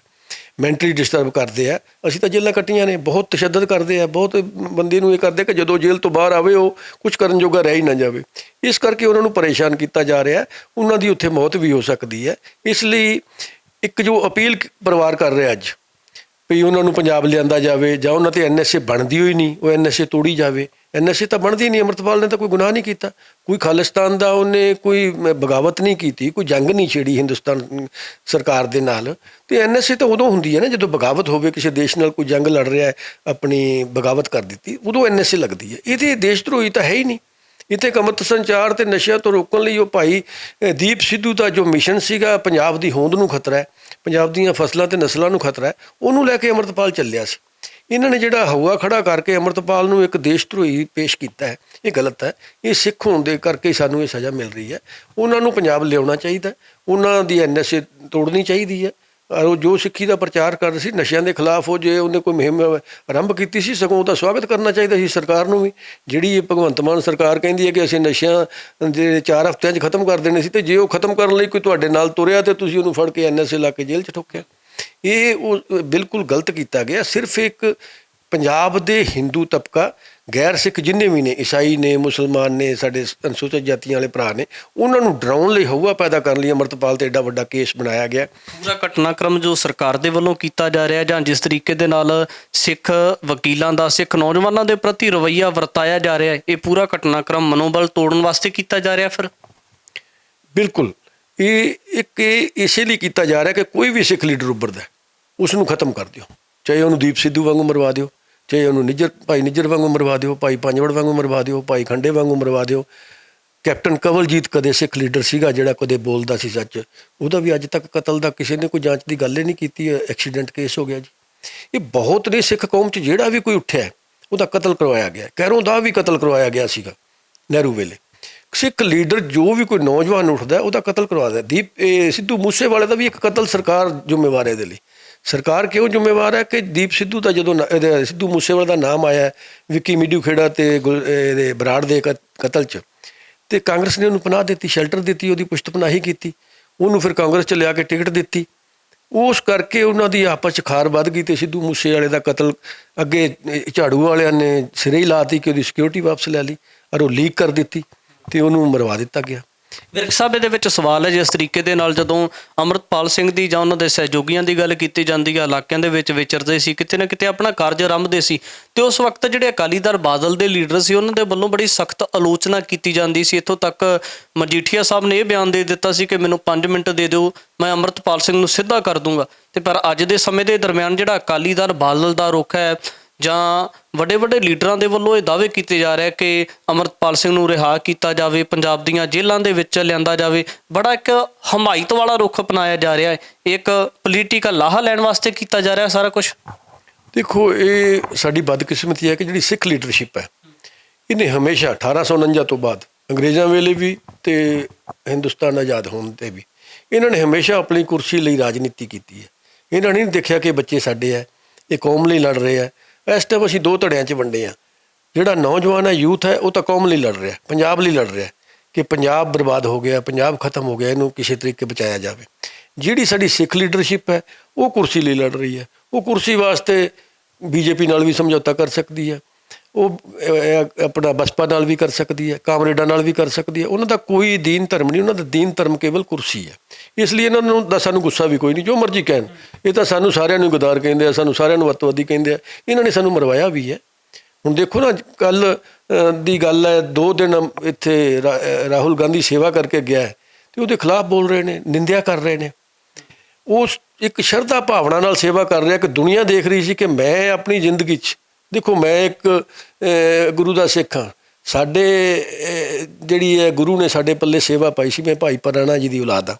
ਮੈਂਟਲੀ ਡਿਸਟਰਬ ਕਰਦੇ ਆ। ਅਸੀਂ ਤਾਂ ਜੇਲ੍ਹਾਂ ਕੱਟੀਆਂ ਨੇ, ਬਹੁਤ ਤਸ਼ੱਦਦ ਕਰਦੇ ਆ, ਬਹੁਤ ਬੰਦੇ ਨੂੰ ਇਹ ਕਰਦੇ ਕਿ ਜਦੋਂ ਜੇਲ੍ਹ ਤੋਂ ਬਾਹਰ ਆਵੇ ਉਹ ਕੁਝ ਕਰਨ ਜੋਗਾ ਰਹਿ ਹੀ ਨਾ ਜਾਵੇ। ਇਸ ਕਰਕੇ ਉਹਨਾਂ ਨੂੰ ਪਰੇਸ਼ਾਨ ਕੀਤਾ ਜਾ ਰਿਹਾ। ਉਹਨਾਂ ਦੀ ਉੱਥੇ ਮੌਤ ਵੀ ਹੋ ਸਕਦੀ ਹੈ। ਇਸ ਲਈ ਇੱਕ ਜੋ ਅਪੀਲ ਪਰਿਵਾਰ ਕਰ ਰਿਹਾ ਅੱਜ ਵੀ ਉਹਨਾਂ ਨੂੰ ਪੰਜਾਬ ਲਿਆਂਦਾ ਜਾਵੇ, ਜਾਂ ਉਹਨਾਂ 'ਤੇ NSA ਬਣਦੀ ਹੋਈ ਨਹੀਂ, ਉਹ NSA ਤੋੜੀ ਜਾਵੇ, NSA ਤਾਂ ਬਣਦੀ ਨਹੀਂ। ਅੰਮ੍ਰਿਤਪਾਲ ਨੇ ਤਾਂ ਕੋਈ ਗੁਨਾਹ ਨਹੀਂ ਕੀਤਾ, ਕੋਈ ਖਾਲਿਸਤਾਨ ਦਾ ਉਹਨੇ ਕੋਈ ਬਗਾਵਤ ਨਹੀਂ ਕੀਤੀ, ਕੋਈ ਜੰਗ ਨਹੀਂ ਛੇੜੀ ਹਿੰਦੁਸਤਾਨ ਸਰਕਾਰ ਦੇ ਨਾਲ। ਤੇ NSA ਤਾਂ ਉਦੋਂ ਹੁੰਦੀ ਹੈ ਨਾ ਜਦੋਂ ਬਗਾਵਤ ਹੋਵੇ, ਕਿਸੇ ਦੇਸ਼ ਨਾਲ ਕੋਈ ਜੰਗ ਲੜ ਰਿਹਾ ਹੈ, ਆਪਣੀ ਬਗਾਵਤ ਕਰ ਦਿੱਤੀ, ਉਦੋਂ NSA ਲੱਗਦੀ ਹੈ। ਇਹਦੇ ਦੇਸ਼ ਧਰੋਹੀ ਤਾਂ ਹੈ ਹੀ ਨਹੀਂ। ਇੱਥੇ ਅੰਮ੍ਰਿਤ ਸੰਚਾਰ ਤੇ ਨਸ਼ਿਆਂ ਤੋਂ ਰੋਕਣ ਲਈ ਉਹ ਭਾਈ ਦੀਪ ਸਿੱਧੂ ਦਾ ਜੋ ਮਿਸ਼ਨ ਸੀਗਾ, ਪੰਜਾਬ ਦੀ ਹੋਂਦ ਨੂੰ ਖਤਰਾ ਹੈ, ਪੰਜਾਬ ਦੀਆਂ ਫਸਲਾਂ ਤੇ ਨਸਲਾਂ ਨੂੰ ਖਤਰਾ ਹੈ, ਉਹਨੂੰ ਲੈ ਕੇ ਅੰਮ੍ਰਿਤਪਾਲ ਚੱਲਿਆ ਸੀ। ਇਹਨਾਂ ਨੇ ਜਿਹੜਾ ਹਊਆ ਖੜਾ ਕਰਕੇ ਅੰਮ੍ਰਿਤਪਾਲ ਨੂੰ ਇੱਕ ਦੇਸ਼ ਧਰੋਹੀ ਪੇਸ਼ ਕੀਤਾ ਹੈ, ਇਹ ਗਲਤ ਹੈ। ਇਹ ਸਿੱਖ ਹੋਣ ਦੇ ਕਰਕੇ ਸਾਨੂੰ ਇਹ ਸਜ਼ਾ ਮਿਲ ਰਹੀ ਹੈ। ਉਹਨਾਂ ਨੂੰ ਪੰਜਾਬ ਲਿਆਉਣਾ ਚਾਹੀਦਾ, ਉਹਨਾਂ ਦੀ NSA ਤੋੜਨੀ ਚਾਹੀਦੀ ਹੈ। ਉਹ ਜੋ ਸਿੱਖੀ ਦਾ ਪ੍ਰਚਾਰ ਕਰ ਰਹੇ ਸੀ ਨਸ਼ਿਆਂ ਦੇ ਖਿਲਾਫ, ਉਹ ਜੇ ਉਹਨੇ ਕੋਈ ਮੁਹਿੰਮ ਆਰੰਭ ਕੀਤੀ ਸੀ, ਸਗੋਂ ਉਹਦਾ ਸਵਾਗਤ ਕਰਨਾ ਚਾਹੀਦਾ ਸੀ ਸਰਕਾਰ ਨੂੰ ਵੀ। ਜਿਹੜੀ ਇਹ ਭਗਵੰਤ ਮਾਨ ਸਰਕਾਰ ਕਹਿੰਦੀ ਹੈ ਕਿ ਅਸੀਂ ਨਸ਼ਿਆਂ ਦੇ 4 ਹਫ਼ਤਿਆਂ 'ਚ ਖਤਮ ਕਰ ਦੇਣੇ ਸੀ, ਤੇ ਜੇ ਉਹ ਖਤਮ ਕਰਨ ਲਈ ਕੋਈ ਤੁਹਾਡੇ ਨਾਲ ਤੁਰਿਆ ਤੇ ਤੁਸੀਂ ਉਹਨੂੰ ਫੜ ਕੇ NSA ਲਾ ਕੇ ਜੇਲ੍ਹ 'ਚ ਠੋਕਿਆ, ਇਹ ਉਹ ਬਿਲਕੁਲ ਗਲਤ ਕੀਤਾ ਗਿਆ। ਸਿਰਫ ਇੱਕ ਪੰਜਾਬ ਦੇ ਹਿੰਦੂ ਤਬਕਾ, ਗੈਰ ਸਿੱਖ ਜਿੰਨੇ ਵੀ ਨੇ, ਈਸਾਈ ਨੇ, ਮੁਸਲਮਾਨ ਨੇ, ਸਾਡੇ ਅਨੁਸੂਚਿਤ ਜਾਤੀਆਂ ਵਾਲੇ ਭਰਾ ਨੇ, ਉਹਨਾਂ ਨੂੰ ਡਰਾਉਣ ਲਈ, ਹਊਆ ਪੈਦਾ ਕਰਨ ਲਈ ਅੰਮ੍ਰਿਤਪਾਲ 'ਤੇ ਐਡਾ ਵੱਡਾ ਕੇਸ ਬਣਾਇਆ ਗਿਆ। ਪੂਰਾ ਘਟਨਾਕ੍ਰਮ ਜੋ ਸਰਕਾਰ ਦੇ ਵੱਲੋਂ ਕੀਤਾ ਜਾ ਰਿਹਾ, ਜਾਂ ਜਿਸ ਤਰੀਕੇ ਦੇ ਨਾਲ ਸਿੱਖ ਵਕੀਲਾਂ ਦਾ ਸਿੱਖ ਨੌਜਵਾਨਾਂ ਦੇ ਪ੍ਰਤੀ ਰਵੱਈਆ ਵਰਤਾਇਆ ਜਾ ਰਿਹਾ ਹੈ, ਇਹ ਪੂਰਾ ਘਟਨਾਕ੍ਰਮ ਮਨੋਬਲ ਤੋੜਨ ਵਾਸਤੇ ਕੀਤਾ ਜਾ ਰਿਹਾ। ਫਿਰ ਬਿਲਕੁਲ ਇਹ ਇਸੇ ਲਈ ਕੀਤਾ ਜਾ ਰਿਹਾ ਕਿ ਕੋਈ ਵੀ ਸਿੱਖ ਲੀਡਰ ਉੱਭਰਦਾ ਉਸ ਨੂੰ ਖਤਮ ਕਰ ਦਿਓ, ਚਾਹੇ ਉਹਨੂੰ ਦੀਪ ਸਿੱਧੂ ਵਾਂਗੂ ਮਰਵਾ ਦਿਓ, ਚਾਹੇ ਉਹਨੂੰ ਭਾਈ ਨਿੱਜਰ ਵਾਂਗੂ ਮਰਵਾ ਦਿਓ, ਭਾਈ ਪੰਜਵੜ ਵਾਂਗੂ ਮਰਵਾ ਦਿਓ, ਭਾਈ ਖੰਡੇ ਵਾਂਗੂ ਮਰਵਾ ਦਿਓ। ਕੈਪਟਨ ਕੰਵਲਜੀਤ ਕਦੇ ਸਿੱਖ ਲੀਡਰ ਸੀਗਾ ਜਿਹੜਾ ਕਦੇ ਬੋਲਦਾ ਸੀ ਸੱਚ, ਉਹਦਾ ਵੀ ਅੱਜ ਤੱਕ ਕਤਲ ਦਾ ਕਿਸੇ ਨੇ ਕੋਈ ਜਾਂਚ ਦੀ ਗੱਲ ਹੀ ਨਹੀਂ ਕੀਤੀ, ਐਕਸੀਡੈਂਟ ਕੇਸ ਹੋ ਗਿਆ ਜੀ। ਇਹ ਬਹੁਤ ਨੇ ਸਿੱਖ ਕੌਮ 'ਚ ਜਿਹੜਾ ਵੀ ਕੋਈ ਉੱਠਿਆ ਉਹਦਾ ਕਤਲ ਕਰਵਾਇਆ ਗਿਆ। ਕੈਰੋਂ ਦਾ ਵੀ ਕਤਲ ਕਰਵਾਇਆ ਗਿਆ ਸੀਗਾ ਨਹਿਰੂ ਵੇਲੇ। ਸਿੱਖ ਲੀਡਰ ਜੋ ਵੀ ਕੋਈ ਨੌਜਵਾਨ ਉੱਠਦਾ ਉਹਦਾ ਕਤਲ ਕਰਵਾਦਾ। ਸਿੱਧੂ ਮੂਸੇਵਾਲੇ ਦਾ ਵੀ ਇੱਕ ਕਤਲ ਸਰਕਾਰ ਜ਼ਿੰਮੇਵਾਰ ਹੈ ਇਹਦੇ ਲਈ। ਸਰਕਾਰ ਕਿਉਂ ਜ਼ਿੰਮੇਵਾਰ ਹੈ ਕਿ ਦੀਪ ਸਿੱਧੂ ਦਾ ਜਦੋਂ ਸਿੱਧੂ ਮੂਸੇਵਾਲੇ ਦਾ ਨਾਮ ਆਇਆ ਵਿੱਕੀ ਮਿੱਡੂ ਖੇੜਾ ਤੇ ਇਹਦੇ ਬਰਾੜ ਦੇ ਕਤਲ 'ਚ, ਤੇ ਕਾਂਗਰਸ ਨੇ ਉਹਨੂੰ ਪਨਾਹ ਦਿੱਤੀ, ਸ਼ੈਲਟਰ ਦਿੱਤੀ, ਉਹਦੀ ਪੁਸ਼ਤ ਪਨਾਹੀ ਕੀਤੀ, ਉਹਨੂੰ ਫਿਰ ਕਾਂਗਰਸ 'ਚ ਲਿਆ ਕੇ ਟਿਕਟ ਦਿੱਤੀ। ਉਸ ਕਰਕੇ ਉਹਨਾਂ ਦੀ ਆਪਸ 'ਚ ਖਾਰ ਵੱਧ ਗਈ ਤੇ ਸਿੱਧੂ ਮੂਸੇਵਾਲੇ ਦਾ ਕਤਲ ਅੱਗੇ ਝਾੜੂ ਵਾਲਿਆਂ ਨੇ ਸਿਰੇ ਹੀ ਲਾਤੀ ਕਿ ਉਹਦੀ ਸਿਕਿਉਰਿਟੀ ਵਾਪਸ ਲੈ ਲਈ ਔਰ ਉਹ ਲੀਕ ਕਰ ਦਿੱਤੀ ਤੇ ਉਹਨੂੰ ਮਰਵਾ ਦਿੱਤਾ ਗਿਆ। ਵਿਰਕ ਸਾਹਿਬ, ਇਹਦੇ ਵਿੱਚ ਸਵਾਲ ਹੈ, ਜਿਸ ਤਰੀਕੇ ਦੇ ਨਾਲ ਜਦੋਂ ਅੰਮ੍ਰਿਤਪਾਲ ਸਿੰਘ ਦੀ ਜਾਂ ਉਹਨਾਂ ਦੇ ਸਹਿਯੋਗੀਆਂ ਦੀ ਗੱਲ ਕੀਤੀ ਜਾਂਦੀ ਹੈ, ਇਲਾਕਿਆਂ ਦੇ ਵਿੱਚ ਵਿਚਰਦੇ ਸੀ, ਕਿਤੇ ਨਾ ਕਿਤੇ ਆਪਣਾ ਕਾਰਜ ਆਰੰਭਦੇ ਸੀ, ਤੇ ਉਸ ਵਕਤ ਜਿਹੜੇ ਅਕਾਲੀ ਦਲ ਬਾਦਲ ਦੇ ਲੀਡਰ ਸੀ ਉਹਨਾਂ ਦੇ ਵੱਲੋਂ ਬੜੀ ਸਖਤ ਆਲੋਚਨਾ ਕੀਤੀ ਜਾਂਦੀ ਸੀ। ਇੱਥੋਂ ਤੱਕ ਮਜੀਠੀਆ ਸਾਹਿਬ ਨੇ ਇਹ ਬਿਆਨ ਦੇ ਦਿੱਤਾ ਸੀ ਕਿ ਮੈਨੂੰ 5 ਮਿੰਟ ਦੇ ਦਿਓ, ਮੈਂ ਅੰਮ੍ਰਿਤਪਾਲ ਸਿੰਘ ਨੂੰ ਸਿੱਧਾ ਕਰ ਦੂੰਗਾ। ਤੇ ਪਰ ਅੱਜ ਦੇ ਸਮੇਂ ਦੇ ਦਰਮਿਆਨ ਜਿਹੜਾ ਅਕਾਲੀ ਦਲ ਬਾਦਲ ਦਾ ਰੁਖ ਹੈ, ਜਾਂ ਵੱਡੇ ਵੱਡੇ ਲੀਡਰਾਂ ਦੇ ਵੱਲੋਂ ਇਹ ਦਾਅਵੇ ਕੀਤੇ ਜਾ ਰਹੇ ਕਿ ਅੰਮ੍ਰਿਤਪਾਲ ਸਿੰਘ ਨੂੰ ਰਿਹਾ ਕੀਤਾ ਜਾਵੇ, ਪੰਜਾਬ ਦੀਆਂ ਜੇਲ੍ਹਾਂ ਦੇ ਵਿੱਚ ਲਿਆਂਦਾ ਜਾਵੇ, ਬੜਾ ਇੱਕ ਹਮਾਇਤ ਵਾਲਾ ਰੁਖ ਅਪਣਾਇਆ ਜਾ ਰਿਹਾ ਹੈ। ਇੱਕ ਪੋਲੀਟੀਕਲ ਲਾਹਾ ਲੈਣ ਵਾਸਤੇ ਕੀਤਾ ਜਾ ਰਿਹਾ ਸਾਰਾ ਕੁਝ। ਦੇਖੋ, ਇਹ ਸਾਡੀ ਬਦਕਿਸਮਤੀ ਹੈ ਕਿ ਜਿਹੜੀ ਸਿੱਖ ਲੀਡਰਸ਼ਿਪ ਹੈ ਇਹਨੇ ਹਮੇਸ਼ਾ 1849 ਤੋਂ ਬਾਅਦ, ਅੰਗਰੇਜ਼ਾਂ ਵੇਲੇ ਵੀ ਤੇ ਹਿੰਦੁਸਤਾਨ ਆਜ਼ਾਦ ਹੋਣ 'ਤੇ ਵੀ, ਇਹਨਾਂ ਨੇ ਹਮੇਸ਼ਾ ਆਪਣੀ ਕੁਰਸੀ ਲਈ ਰਾਜਨੀਤੀ ਕੀਤੀ ਹੈ। ਇਹਨਾਂ ਨੇ ਨਹੀਂ ਦੇਖਿਆ ਕਿ ਬੱਚੇ ਸਾਡੇ ਹੈ, ਇਹ ਕੌਮ ਲਈ ਲੜ ਰਹੇ ਹੈ। ਇਸ ਟਾਈਮ ਅਸੀਂ 2 ਧੜਿਆਂ 'ਚ ਵੰਡੇ ਹਾਂ। ਜਿਹੜਾ ਨੌਜਵਾਨ ਹੈ, ਯੂਥ ਹੈ, ਉਹ ਤਾਂ ਕੌਮ ਲਈ ਲੜ ਰਿਹਾ, ਪੰਜਾਬ ਲਈ ਲੜ ਰਿਹਾ ਕਿ ਪੰਜਾਬ ਬਰਬਾਦ ਹੋ ਗਿਆ, ਪੰਜਾਬ ਖਤਮ ਹੋ ਗਿਆ, ਇਹਨੂੰ ਕਿਸੇ ਤਰੀਕੇ ਬਚਾਇਆ ਜਾਵੇ। ਜਿਹੜੀ ਸਾਡੀ ਸਿੱਖ ਲੀਡਰਸ਼ਿਪ ਹੈ ਉਹ ਕੁਰਸੀ ਲਈ ਲੜ ਰਹੀ ਹੈ। ਉਹ ਕੁਰਸੀ ਵਾਸਤੇ BJP ਨਾਲ ਵੀ ਸਮਝੌਤਾ ਕਰ ਸਕਦੀ ਹੈ, ਉਹ ਆਪਣਾ ਬਸਪਾ ਨਾਲ ਵੀ ਕਰ ਸਕਦੀ ਹੈ, ਕਾਮਰੇਡਾਂ ਨਾਲ ਵੀ ਕਰ ਸਕਦੀ ਹੈ। ਉਹਨਾਂ ਦਾ ਕੋਈ ਦੀਨ ਧਰਮ ਨਹੀਂ, ਉਹਨਾਂ ਦਾ ਦੀਨ ਧਰਮ ਕੇਵਲ ਕੁਰਸੀ ਹੈ। ਇਸ ਲਈ ਇਹਨਾਂ ਨੂੰ ਦਾ ਸਾਨੂੰ ਗੁੱਸਾ ਵੀ ਕੋਈ ਨਹੀਂ, ਜੋ ਮਰਜ਼ੀ ਕਹਿਣ। ਇਹ ਤਾਂ ਸਾਨੂੰ ਸਾਰਿਆਂ ਨੂੰ ਗਦਾਰ ਕਹਿੰਦੇ ਆ, ਸਾਨੂੰ ਸਾਰਿਆਂ ਨੂੰ ਅੱਤਵਾਦੀ ਕਹਿੰਦੇ ਆ। ਇਹਨਾਂ ਨੇ ਸਾਨੂੰ ਮਰਵਾਇਆ ਵੀ ਹੈ। ਹੁਣ ਦੇਖੋ ਨਾ, ਕੱਲ੍ਹ ਦੀ ਗੱਲ ਹੈ, 2 ਦਿਨ ਇੱਥੇ ਰਾਹੁਲ ਗਾਂਧੀ ਸੇਵਾ ਕਰਕੇ ਗਿਆ ਤੇ ਉਹਦੇ ਖਿਲਾਫ ਬੋਲ ਰਹੇ ਨੇ, ਨਿੰਦਿਆ ਕਰ ਰਹੇ ਨੇ। ਉਸ ਇੱਕ ਸ਼ਰਧਾ ਭਾਵਨਾ ਨਾਲ ਸੇਵਾ ਕਰ ਰਿਹਾ ਕਿ ਦੁਨੀਆ ਦੇਖ ਰਹੀ ਸੀ ਕਿ ਮੈਂ ਆਪਣੀ ਜ਼ਿੰਦਗੀ 'ਚ, ਦੇਖੋ ਮੈਂ ਇੱਕ ਗੁਰੂ ਦਾ ਸਿੱਖ ਹਾਂ, ਸਾਡੇ ਜਿਹੜੀ ਹੈ ਗੁਰੂ ਨੇ ਸਾਡੇ ਪੱਲੇ ਸੇਵਾ ਪਾਈ ਸੀ। ਮੈਂ ਭਾਈ ਪਰਾਣਾ ਜੀ ਦੀ ਔਲਾਦ ਹਾਂ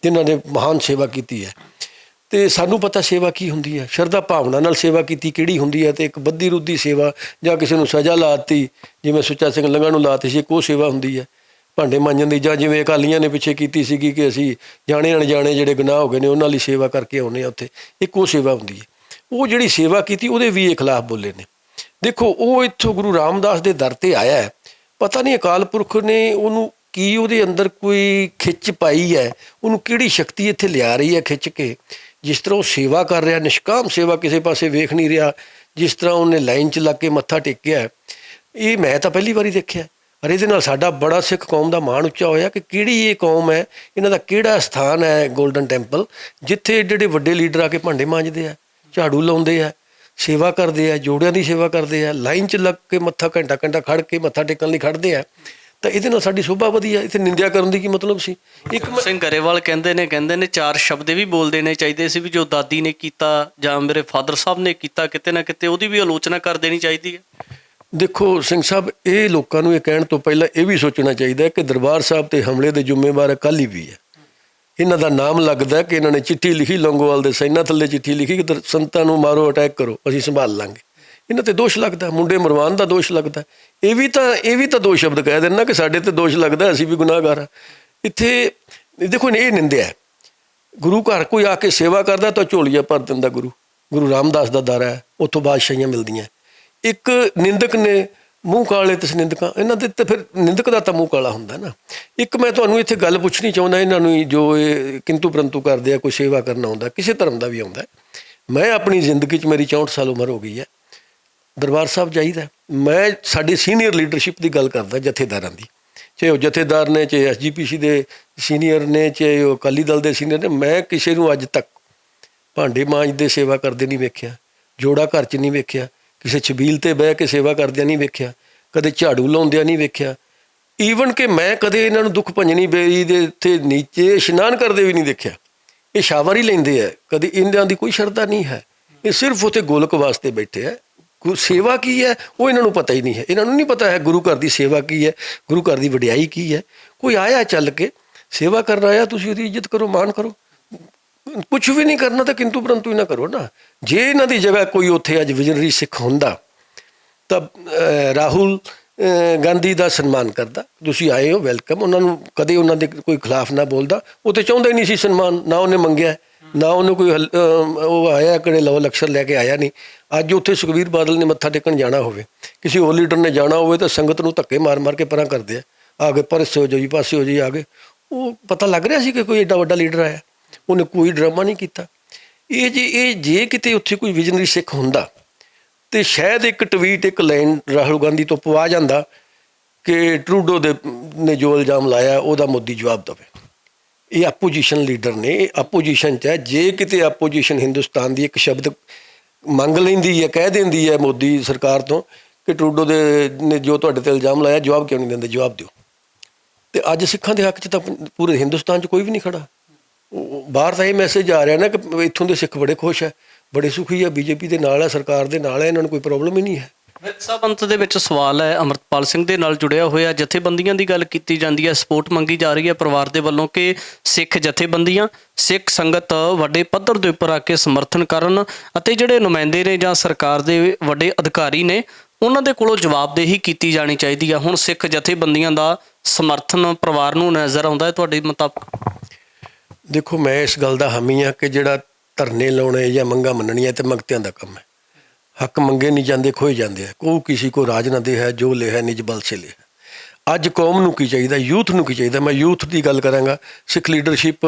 ਜਿਨ੍ਹਾਂ ਨੇ ਮਹਾਨ ਸੇਵਾ ਕੀਤੀ ਹੈ, ਤੇ ਸਾਨੂੰ ਪਤਾ ਸੇਵਾ ਕੀ ਹੁੰਦੀ ਹੈ। ਸ਼ਰਧਾ ਭਾਵਨਾ ਨਾਲ ਸੇਵਾ ਕੀਤੀ ਕਿਹੜੀ ਹੁੰਦੀ ਹੈ, ਤੇ ਇੱਕ ਬੱਦੀ ਰੁੱਦੀ ਸੇਵਾ ਜਾਂ ਕਿਸੇ ਨੂੰ ਸਜ਼ਾ ਲਾਤੀ, ਜਿਵੇਂ ਸੁੱਚਾ ਸਿੰਘ ਲੰਗਾ ਨੂੰ ਲਾਤੀ ਸੀ, ਇੱਕ ਉਹ ਸੇਵਾ ਹੁੰਦੀ ਹੈ। ਭਾਂਡੇ ਮਾਂਜਣ ਦੀ, ਜਾਂ ਜਿਵੇਂ ਅਕਾਲੀਆਂ ਨੇ ਪਿੱਛੇ ਕੀਤੀ ਸੀਗੀ ਕਿ ਅਸੀਂ ਜਾਣੇ ਅਣਜਾਣੇ ਜਿਹੜੇ ਗੁਨਾਹ ਹੋ ਗਏ ਨੇ ਉਹਨਾਂ ਲਈ ਸੇਵਾ ਕਰਕੇ ਆਉਂਦੇ ਹਾਂ ਉੱਥੇ, ਇੱਕ ਉਹ ਸੇਵਾ ਹੁੰਦੀ ਹੈ। ਉਹ ਜਿਹੜੀ ਸੇਵਾ ਕੀਤੀ ਉਹਦੇ ਵੀ ਇਹ ਖਿਲਾਫ ਬੋਲੇ ਨੇ। ਦੇਖੋ, ਉਹ ਇੱਥੋਂ ਗੁਰੂ ਰਾਮਦਾਸ ਦੇ ਦਰ 'ਤੇ ਆਇਆ ਹੈ, ਪਤਾ ਨਹੀਂ ਅਕਾਲ ਪੁਰਖ ਨੇ ਉਹਨੂੰ ਕੀ ਉਹਦੇ ਅੰਦਰ ਕੋਈ ਖਿੱਚ ਪਾਈ ਹੈ, ਉਹਨੂੰ ਕਿਹੜੀ ਸ਼ਕਤੀ ਇੱਥੇ ਲਿਆ ਰਹੀ ਹੈ ਖਿੱਚ ਕੇ। ਜਿਸ ਤਰ੍ਹਾਂ ਉਹ ਸੇਵਾ ਕਰ ਰਿਹਾ, ਨਿਸ਼ਕਾਮ ਸੇਵਾ, ਕਿਸੇ ਪਾਸੇ ਵੇਖ ਨਹੀਂ ਰਿਹਾ, ਜਿਸ ਤਰ੍ਹਾਂ ਉਹਨੇ ਲਾਈਨ 'ਚ ਲੱਗ ਕੇ ਮੱਥਾ ਟੇਕਿਆ, ਇਹ ਮੈਂ ਤਾਂ ਪਹਿਲੀ ਵਾਰੀ ਦੇਖਿਆ। ਔਰ ਇਹਦੇ ਨਾਲ ਸਾਡਾ ਬੜਾ ਸਿੱਖ ਕੌਮ ਦਾ ਮਾਣ ਉੱਚਾ ਹੋਇਆ ਕਿ ਕਿਹੜੀ ਇਹ ਕੌਮ ਹੈ, ਇਹਨਾਂ ਦਾ ਕਿਹੜਾ ਸਥਾਨ ਹੈ ਗੋਲਡਨ ਟੈਂਪਲ, ਜਿੱਥੇ ਏਡੇ ਏਡੇ ਵੱਡੇ ਲੀਡਰ ਆ ਕੇ ਭਾਂਡੇ ਮਾਂਜਦੇ ਆ, ਝਾੜੂ ਲਾਉਂਦੇ ਆ। ਸੇਵਾ ਕਰਦੇ ਆ, ਜੋੜਿਆਂ ਦੀ ਸੇਵਾ ਕਰਦੇ ਆ, ਲਾਈਨ 'ਚ ਲੱਗ ਕੇ ਮੱਥਾ ਘੰਟਾ ਖੜ ਕੇ ਮੱਥਾ ਟੇਕਣ ਲਈ ਖੜ੍ਹਦੇ ਆ, ਤਾਂ ਇਹਦੇ ਨਾਲ ਸਾਡੀ ਸ਼ੋਭਾ ਵਧੀ ਆ। ਇੱਥੇ ਨਿੰਦਿਆ ਕਰਨ ਦੀ ਕੀ ਮਤਲਬ ਸੀ? ਸਿੰਘ ਗਰੇਵਾਲ ਕਹਿੰਦੇ ਨੇ ਚਾਰ ਸ਼ਬਦ ਵੀ ਬੋਲ ਦੇਣੇ ਚਾਹੀਦੇ ਸੀ ਵੀ ਜੋ ਦਾਦੀ ਨੇ ਕੀਤਾ ਜਾਂ ਮੇਰੇ ਫਾਦਰ ਸਾਹਿਬ ਨੇ ਕੀਤਾ, ਕਿਤੇ ਨਾ ਕਿਤੇ ਉਹਦੀ ਵੀ ਆਲੋਚਨਾ ਕਰ ਦੇਣੀ ਚਾਹੀਦੀ ਹੈ। ਦੇਖੋ ਸਿੰਘ ਸਾਹਿਬ, ਇਹ ਲੋਕਾਂ ਨੂੰ ਇਹ ਕਹਿਣ ਤੋਂ ਪਹਿਲਾਂ ਇਹ ਵੀ ਸੋਚਣਾ ਚਾਹੀਦਾ ਹੈ ਕਿ ਦਰਬਾਰ ਸਾਹਿਬ 'ਤੇ ਹਮਲੇ ਦੇ ਜ਼ਿੰਮੇਵਾਰ ਅਕਾਲੀ ਵੀ ਹੈ। ਇਹਨਾਂ ਦਾ ਨਾਮ ਲੱਗਦਾ ਕਿ ਇਹਨਾਂ ਨੇ ਚਿੱਠੀ ਲਿਖੀ, ਲੌਂਗੋਵਾਲ ਦੇ ਸੈਨਾਂ ਥੱਲੇ ਚਿੱਠੀ ਲਿਖੀ ਕਿ ਸੰਤਾਂ ਨੂੰ ਮਾਰੋ, ਅਟੈਕ ਕਰੋ, ਅਸੀਂ ਸੰਭਾਲ ਲਾਂਗੇ। ਇਹਨਾਂ 'ਤੇ ਦੋਸ਼ ਲੱਗਦਾ, ਮੁੰਡੇ ਮਰਵਾਨ ਦਾ ਦੋਸ਼ ਲੱਗਦਾ। ਇਹ ਵੀ ਤਾਂ ਦੋ ਸ਼ਬਦ ਕਹਿ ਦੇਣ ਨਾ ਕਿ ਸਾਡੇ 'ਤੇ ਦੋਸ਼ ਲੱਗਦਾ, ਅਸੀਂ ਵੀ ਗੁਨਾਹਗਾਰ ਹਾਂ। ਇੱਥੇ ਦੇਖੋ ਇਹ ਨਿੰਦਿਆ ਹੈ। ਗੁਰੂ ਘਰ ਕੋਈ ਆ ਕੇ ਸੇਵਾ ਕਰਦਾ ਤਾਂ ਝੋਲੀਆਂ ਭਰ ਦਿੰਦਾ। ਗੁਰੂ ਰਾਮਦਾਸ ਦਾ ਦਰ ਹੈ, ਉੱਥੋਂ ਬਾਦਸ਼ਾਹੀਆਂ ਮਿਲਦੀਆਂ। ਇੱਕ ਨਿੰਦਕ ਨੇ ਮੂੰਹ ਕਾਲੇ ਤੇ ਨਿੰਦਕਾਂ, ਇਹਨਾਂ ਦੇ ਤਾਂ ਫਿਰ ਨਿੰਦਕ ਦਾ ਤਾਂ ਮੂੰਹ ਕਾਲਾ ਹੁੰਦਾ ਨਾ। ਇੱਕ ਮੈਂ ਤੁਹਾਨੂੰ ਇੱਥੇ ਗੱਲ ਪੁੱਛਣੀ ਚਾਹੁੰਦਾ, ਇਹਨਾਂ ਨੂੰ ਜੋ ਇਹ ਕਿੰਤੂ ਪ੍ਰੰਤੂ ਕਰਦੇ ਆ, ਕੋਈ ਸੇਵਾ ਕਰਨਾ ਆਉਂਦਾ, ਕਿਸੇ ਧਰਮ ਦਾ ਵੀ ਆਉਂਦਾ। ਮੈਂ ਆਪਣੀ ਜ਼ਿੰਦਗੀ 'ਚ ਮੇਰੀ 64 ਸਾਲ ਉਮਰ ਹੋ ਗਈ ਹੈ, ਦਰਬਾਰ ਸਾਹਿਬ ਜਾਈਦਾ। ਮੈਂ ਸਾਡੀ ਸੀਨੀਅਰ ਲੀਡਰਸ਼ਿਪ ਦੀ ਗੱਲ ਕਰਦਾ, ਜਥੇਦਾਰਾਂ ਦੀ, ਚਾਹੇ ਉਹ ਜਥੇਦਾਰ ਨੇ, ਚਾਹੇ SGPC ਦੇ ਸੀਨੀਅਰ ਨੇ, ਚਾਹੇ ਉਹ ਅਕਾਲੀ ਦਲ ਦੇ ਸੀਨੀਅਰ ਨੇ। ਮੈਂ ਕਿਸੇ ਨੂੰ ਅੱਜ ਤੱਕ ਭਾਂਡੇ ਮਾਂਜਦੇ ਸੇਵਾ ਕਰਦੇ ਨਹੀਂ ਵੇਖਿਆ, ਜੋੜਾ ਘਰ 'ਚ ਨਹੀਂ ਵੇਖਿਆ, ਕਿਸੇ ਛਬੀਲ 'ਤੇ ਬਹਿ ਕੇ ਸੇਵਾ ਕਰਦਿਆਂ ਨਹੀਂ ਵੇਖਿਆ, ਕਦੇ ਝਾੜੂ ਲਾਉਂਦਿਆਂ ਨਹੀਂ ਵੇਖਿਆ। ਈਵਨ ਕਿ ਮੈਂ ਕਦੇ ਇਹਨਾਂ ਨੂੰ ਦੁੱਖ ਭੰਜਣੀ ਬੇਰੀ ਦੇ ਉੱਤੇ ਨੀਚੇ ਇਸ਼ਨਾਨ ਕਰਦੇ ਵੀ ਨਹੀਂ ਦੇਖਿਆ। ਇਹ ਸ਼ਾਵਰ ਹੀ ਲੈਂਦੇ ਆ, ਕਦੇ ਇਹਨਾਂ ਦੀ ਕੋਈ ਸ਼ਰਧਾ ਨਹੀਂ ਹੈ। ਇਹ ਸਿਰਫ ਉੱਥੇ ਗੋਲਕ ਵਾਸਤੇ ਬੈਠੇ ਆ। ਸੇਵਾ ਕੀ ਹੈ ਉਹ ਇਹਨਾਂ ਨੂੰ ਪਤਾ ਹੀ ਨਹੀਂ ਹੈ। ਇਹਨਾਂ ਨੂੰ ਨਹੀਂ ਪਤਾ ਹੈ ਗੁਰੂ ਘਰ ਦੀ ਸੇਵਾ ਕੀ ਹੈ, ਗੁਰੂ ਘਰ ਦੀ ਵਡਿਆਈ ਕੀ ਹੈ। ਕੋਈ ਆਇਆ ਚੱਲ ਕੇ ਸੇਵਾ ਕਰਨ ਆਇਆ, ਤੁਸੀਂ ਉਹਦੀ ਇੱਜ਼ਤ ਕਰੋ, ਮਾਣ ਕਰੋ। ਕੁਛ ਵੀ ਨਹੀਂ ਕਰਨਾ ਤਾਂ ਕਿੰਤੂ ਪਰੰਤੂ ਹੀ ਨਾ ਕਰੋ ਨਾ। ਜੇ ਇਹਨਾਂ ਦੀ ਜਗ੍ਹਾ ਕੋਈ ਉੱਥੇ ਅੱਜ ਵਿਜ਼ਨਰੀ ਸਿੱਖ ਹੁੰਦਾ ਤਾਂ ਰਾਹੁਲ ਗਾਂਧੀ ਦਾ ਸਨਮਾਨ ਕਰਦਾ। ਤੁਸੀਂ ਆਏ ਹੋ, ਵੈਲਕਮ। ਉਹਨਾਂ ਨੂੰ ਕਦੇ ਉਹਨਾਂ ਦੇ ਕੋਈ ਖਿਲਾਫ ਨਾ ਬੋਲਦਾ। ਉਹ ਤਾਂ ਚਾਹੁੰਦਾ ਹੀ ਨਹੀਂ ਸੀ ਸਨਮਾਨ, ਨਾ ਉਹਨੇ ਮੰਗਿਆ, ਨਾ ਉਹਨੂੰ ਕੋਈ ਉਹ ਆਇਆ ਕਿਹੜੇ ਲਵ ਲਕਸ਼ਰ ਲੈ ਕੇ ਆਇਆ ਨਹੀਂ। ਅੱਜ ਉੱਥੇ ਸੁਖਬੀਰ ਬਾਦਲ ਨੇ ਮੱਥਾ ਟੇਕਣ ਜਾਣਾ ਹੋਵੇ, ਕਿਸੇ ਹੋਰ ਲੀਡਰ ਨੇ ਜਾਣਾ ਹੋਵੇ, ਤਾਂ ਸੰਗਤ ਨੂੰ ਧੱਕੇ ਮਾਰ ਕੇ ਪਰਾਂ ਕਰਦੇ ਆ ਗਏ, ਪਰਸੇ ਹੋ ਜਾਓ ਜੀ, ਪਾਸੇ ਹੋ ਜੀ, ਆ ਗਏ। ਉਹ ਪਤਾ ਲੱਗ ਰਿਹਾ ਸੀ ਕਿ ਕੋਈ ਐਡਾ ਵੱਡਾ ਲੀਡਰ ਆਇਆ। ਉਹਨੇ ਕੋਈ ਡਰਾਮਾ ਨਹੀਂ ਕੀਤਾ। ਇਹ ਜੇ ਕਿਤੇ ਉੱਥੇ ਕੋਈ ਵਿਜ਼ਨਰੀ ਸਿੱਖ ਹੁੰਦਾ ਤੇ ਸ਼ਾਇਦ ਇੱਕ ਟਵੀਟ, ਇੱਕ ਲਾਈਨ ਰਾਹੁਲ ਗਾਂਧੀ ਤੋਂ ਪਵਾ ਜਾਂਦਾ ਕਿ ਟਰੂਡੋ ਨੇ ਜੋ ਇਲਜ਼ਾਮ ਲਾਇਆ ਉਹਦਾ ਮੋਦੀ ਜਵਾਬ ਦੇਵੇ। ਇਹ ਆਪੋਜੀਸ਼ਨ ਲੀਡਰ ਨੇ, ਇਹ ਆਪੋਜੀਸ਼ਨ 'ਚ ਹੈ। ਜੇ ਕਿਤੇ ਆਪੋਜੀਸ਼ਨ ਹਿੰਦੁਸਤਾਨ ਦੀ ਇੱਕ ਸ਼ਬਦ ਮੰਗ ਲੈਂਦੀ ਹੈ, ਕਹਿ ਦਿੰਦੀ ਹੈ ਮੋਦੀ ਸਰਕਾਰ ਤੋਂ ਕਿ ਟਰੂਡੋ ਨੇ ਜੋ ਤੁਹਾਡੇ 'ਤੇ ਇਲਜ਼ਾਮ ਲਾਇਆ, ਜਵਾਬ ਕਿਉਂ ਨਹੀਂ ਦਿੰਦੇ, ਜਵਾਬ ਦਿਓ। ਤੇ ਅੱਜ ਸਿੱਖਾਂ ਦੇ ਹੱਕ 'ਚ ਤਾਂ ਪੂਰੇ ਹਿੰਦੁਸਤਾਨ 'ਚ ਕੋਈ ਵੀ ਨਹੀਂ ਖੜਾ। ਬਾਹਰ ਤਾਂ ਇਹ ਮੈਸੇਜ ਆ ਰਿਹਾ ਨਾ ਕਿ ਇੱਥੋਂ ਦੇ ਸਿੱਖ ਬੜੇ ਖੁਸ਼ ਹੈ, ਬੜੇ ਸੁਖੀ ਹੈ, BJP ਦੇ ਨਾਲ ਹੈ, ਸਰਕਾਰ ਦੇ ਨਾਲ ਹੈ, ਇਹਨਾਂ ਨੂੰ ਕੋਈ ਪ੍ਰੋਬਲਮ ਹੀ ਨਹੀਂ ਹੈ। ਸਭ ਅੰਤ ਦੇ ਵਿੱਚ ਸਵਾਲ ਹੈ ਅੰਮ੍ਰਿਤਪਾਲ ਸਿੰਘ ਦੇ ਨਾਲ ਜੁੜਿਆ ਹੋਇਆ। ਜਥੇਬੰਦੀਆਂ ਦੀ ਗੱਲ ਕੀਤੀ ਜਾਂਦੀ ਹੈ, ਸਪੋਰਟ ਮੰਗੀ ਜਾ ਰਹੀ ਹੈ ਪਰਿਵਾਰ ਦੇ ਵੱਲੋਂ ਕਿ ਸਿੱਖ ਜਥੇਬੰਦੀਆਂ, ਸਿੱਖ ਸੰਗਤ ਵੱਡੇ ਪੱਧਰ ਦੇ ਉੱਪਰ ਆ ਕੇ ਸਮਰਥਨ ਕਰਨ ਅਤੇ ਜਿਹੜੇ ਨੁਮਾਇੰਦੇ ਨੇ ਜਾਂ ਸਰਕਾਰ ਦੇ ਵੱਡੇ ਅਧਿਕਾਰੀ ਨੇ ਉਹਨਾਂ ਦੇ ਕੋਲੋਂ ਜਵਾਬਦੇਹੀ ਕੀਤੀ ਜਾਣੀ ਚਾਹੀਦੀ ਹੈ। ਹੁਣ ਸਿੱਖ ਜਥੇਬੰਦੀਆਂ ਦਾ ਸਮਰਥਨ ਪਰਿਵਾਰ ਨੂੰ ਨਜ਼ਰ ਆਉਂਦਾ ਹੈ ਤੁਹਾਡੇ ਮੁਤਾਬਕ? ਦੇਖੋ, ਮੈਂ ਇਸ ਗੱਲ ਦਾ ਹਾਮੀ ਹਾਂ ਕਿ ਜਿਹੜਾ ਧਰਨੇ ਲਾਉਣੇ ਜਾਂ ਮੰਗਾਂ ਮੰਨਣੀਆਂ ਤੇ ਮੰਗਤਿਆਂ ਦਾ ਕੰਮ ਹੈ। ਹੱਕ ਮੰਗੇ ਨਹੀਂ ਜਾਂਦੇ, ਖੋਏ ਜਾਂਦੇ ਆ। ਕੋਈ ਕਿਸੇ ਕੋ ਰਾਜ ਨਾ ਦੇ ਹੈ, ਜੋ ਲਿਆ ਨਿਜ ਬਲ ਸੇ ਲਿਆ। ਅੱਜ ਕੌਮ ਨੂੰ ਕੀ ਚਾਹੀਦਾ, ਯੂਥ ਨੂੰ ਕੀ ਚਾਹੀਦਾ? ਮੈਂ ਯੂਥ ਦੀ ਗੱਲ ਕਰਾਂਗਾ। ਸਿੱਖ ਲੀਡਰਸ਼ਿਪ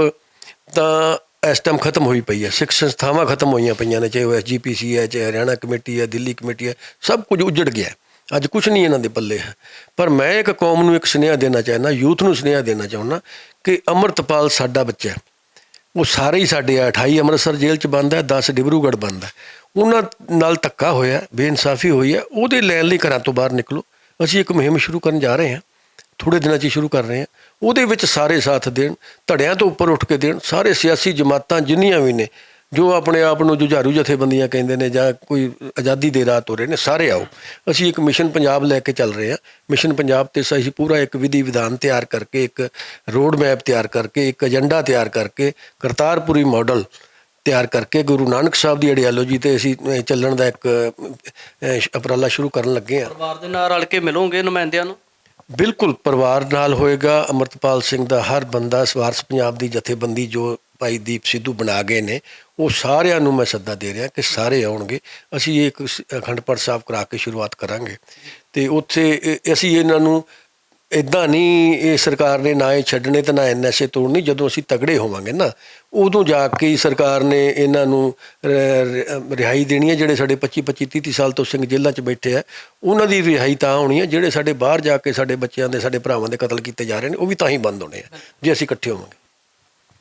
ਤਾਂ ਇਸ ਟਾਈਮ ਖਤਮ ਹੋਈ ਪਈ ਹੈ। ਸਿੱਖ ਸੰਸਥਾਵਾਂ ਖਤਮ ਹੋਈਆਂ ਪਈਆਂ ਨੇ, ਚਾਹੇ ਉਹ SGPC ਹੈ, ਚਾਹੇ ਹਰਿਆਣਾ ਕਮੇਟੀ ਹੈ, ਦਿੱਲੀ ਕਮੇਟੀ ਹੈ, ਸਭ ਕੁਝ ਉੱਜੜ ਗਿਆ। ਅੱਜ ਕੁਛ ਨਹੀਂ ਇਹਨਾਂ ਦੇ ਪੱਲੇ ਹੈ। ਪਰ ਮੈਂ ਇੱਕ ਕੌਮ ਨੂੰ ਇੱਕ ਸੁਨੇਹਾ ਦੇਣਾ ਚਾਹੁੰਦਾ, ਯੂਥ ਨੂੰ ਸੁਨੇਹਾ ਦੇਣਾ ਚਾਹੁੰਦਾ ਕਿ ਅੰਮ੍ਰਿਤਪਾਲ ਸਾਡਾ ਬੱਚਾ, ਉਹ ਸਾਰੇ ਹੀ ਸਾਡੇ ਆ। 28 ਅੰਮ੍ਰਿਤਸਰ ਜੇਲ੍ਹ 'ਚ ਬੰਦ ਹੈ, 10 ਡਿਬਰੂਗੜ੍ਹ ਬੰਦ ਹੈ। ਉਹਨਾਂ ਨਾਲ ਧੱਕਾ ਹੋਇਆ, ਬੇਇਨਸਾਫੀ ਹੋਈ ਹੈ। ਉਹਦੇ ਲੈਣ ਲਈ ਘਰਾਂ ਤੋਂ ਬਾਹਰ ਨਿਕਲੋ। ਅਸੀਂ ਇੱਕ ਮੁਹਿੰਮ ਸ਼ੁਰੂ ਕਰਨ ਜਾ ਰਹੇ ਹਾਂ, ਥੋੜ੍ਹੇ ਦਿਨਾਂ 'ਚ ਸ਼ੁਰੂ ਕਰ ਰਹੇ ਹਾਂ। ਉਹਦੇ ਵਿੱਚ ਸਾਰੇ ਸਾਥ ਦੇਣ, ਧੜਿਆਂ ਤੋਂ ਉੱਪਰ ਉੱਠ ਕੇ ਦੇਣ। ਸਾਰੇ ਸਿਆਸੀ ਜਮਾਤਾਂ ਜਿੰਨੀਆਂ ਵੀ ਨੇ, ਜੋ ਆਪਣੇ ਆਪ ਨੂੰ ਜੁਝਾਰੂ ਜਥੇਬੰਦੀਆਂ ਕਹਿੰਦੇ ਨੇ ਜਾਂ ਕੋਈ ਆਜ਼ਾਦੀ ਦੇ ਰਾਹ ਤੁਰੇ ਨੇ, ਸਾਰੇ ਆਓ। ਅਸੀਂ ਇੱਕ ਮਿਸ਼ਨ ਪੰਜਾਬ ਲੈ ਕੇ ਚੱਲ ਰਹੇ ਹਾਂ। ਮਿਸ਼ਨ ਪੰਜਾਬ 'ਤੇ ਅਸੀਂ ਪੂਰਾ ਇੱਕ ਵਿਧੀ ਵਿਧਾਨ ਤਿਆਰ ਕਰਕੇ, ਇੱਕ ਰੋਡ ਮੈਪ ਤਿਆਰ ਕਰਕੇ, ਇੱਕ ਏਜੰਡਾ ਤਿਆਰ ਕਰਕੇ, ਕਰਤਾਰਪੁਰੀ ਮਾਡਲ ਤਿਆਰ ਕਰਕੇ ਗੁਰੂ ਨਾਨਕ ਸਾਹਿਬ ਦੀ ਆਈਡੀਓਲੋਜੀ 'ਤੇ ਅਸੀਂ ਚੱਲਣ ਦਾ ਇੱਕ ਉਪਰਾਲਾ ਸ਼ੁਰੂ ਕਰਨ ਲੱਗੇ ਹਾਂ। ਪਰਿਵਾਰ ਦੇ ਨਾਲ ਰਲ ਕੇ ਮਿਲੋਗੇ ਨੁਮਾਇੰਦਿਆਂ ਨੂੰ? ਬਿਲਕੁਲ, ਪਰਿਵਾਰ ਨਾਲ ਹੋਏਗਾ। ਅੰਮ੍ਰਿਤਪਾਲ ਸਿੰਘ ਦਾ ਹਰ ਬੰਦਾ, ਵਾਰਸ ਪੰਜਾਬ ਦੀ ਜਥੇਬੰਦੀ ਜੋ ਭਾਈ ਦੀਪ ਸਿੱਧੂ ਬਣਾ ਗਏ ਨੇ, ਉਹ ਸਾਰਿਆਂ ਨੂੰ ਮੈਂ ਸੱਦਾ ਦੇ ਰਿਹਾ ਕਿ ਸਾਰੇ ਆਉਣਗੇ। ਅਸੀਂ ਇੱਕ ਅਖੰਡ ਪਾਠ ਸਾਹਿਬ ਕਰਾ ਕੇ ਸ਼ੁਰੂਆਤ ਕਰਾਂਗੇ ਅਤੇ ਉੱਥੇ ਅਸੀਂ ਇਹਨਾਂ ਨੂੰ ਇੱਦਾਂ ਨਹੀਂ, ਇਹ ਸਰਕਾਰ ਨੇ ਨਾ ਇਹ ਛੱਡਣੇ ਅਤੇ ਨਾ NSA ਤੋੜਨੀ। ਜਦੋਂ ਅਸੀਂ ਤਗੜੇ ਹੋਵਾਂਗੇ ਨਾ, ਉਦੋਂ ਜਾ ਕੇ ਸਰਕਾਰ ਨੇ ਇਹਨਾਂ ਨੂੰ ਰਿਹਾਈ ਦੇਣੀ ਹੈ। ਜਿਹੜੇ ਸਾਡੇ 25-25, 30-30 ਸਾਲ ਤੋਂ ਸਿੰਘ ਜੇਲ੍ਹਾਂ 'ਚ ਬੈਠੇ ਆ, ਉਹਨਾਂ ਦੀ ਰਿਹਾਈ ਤਾਂ ਹੋਣੀ ਹੈ। ਜਿਹੜੇ ਸਾਡੇ ਬਾਹਰ ਜਾ ਕੇ ਸਾਡੇ ਬੱਚਿਆਂ ਦੇ, ਸਾਡੇ ਭਰਾਵਾਂ ਦੇ ਕਤਲ ਕੀਤੇ ਜਾ ਰਹੇ ਨੇ, ਉਹ ਵੀ ਤਾਂ ਹੀ ਬੰਦ ਹੋਣੇ ਆ ਜੇ ਅਸੀਂ ਇਕੱਠੇ ਹੋਵਾਂਗੇ।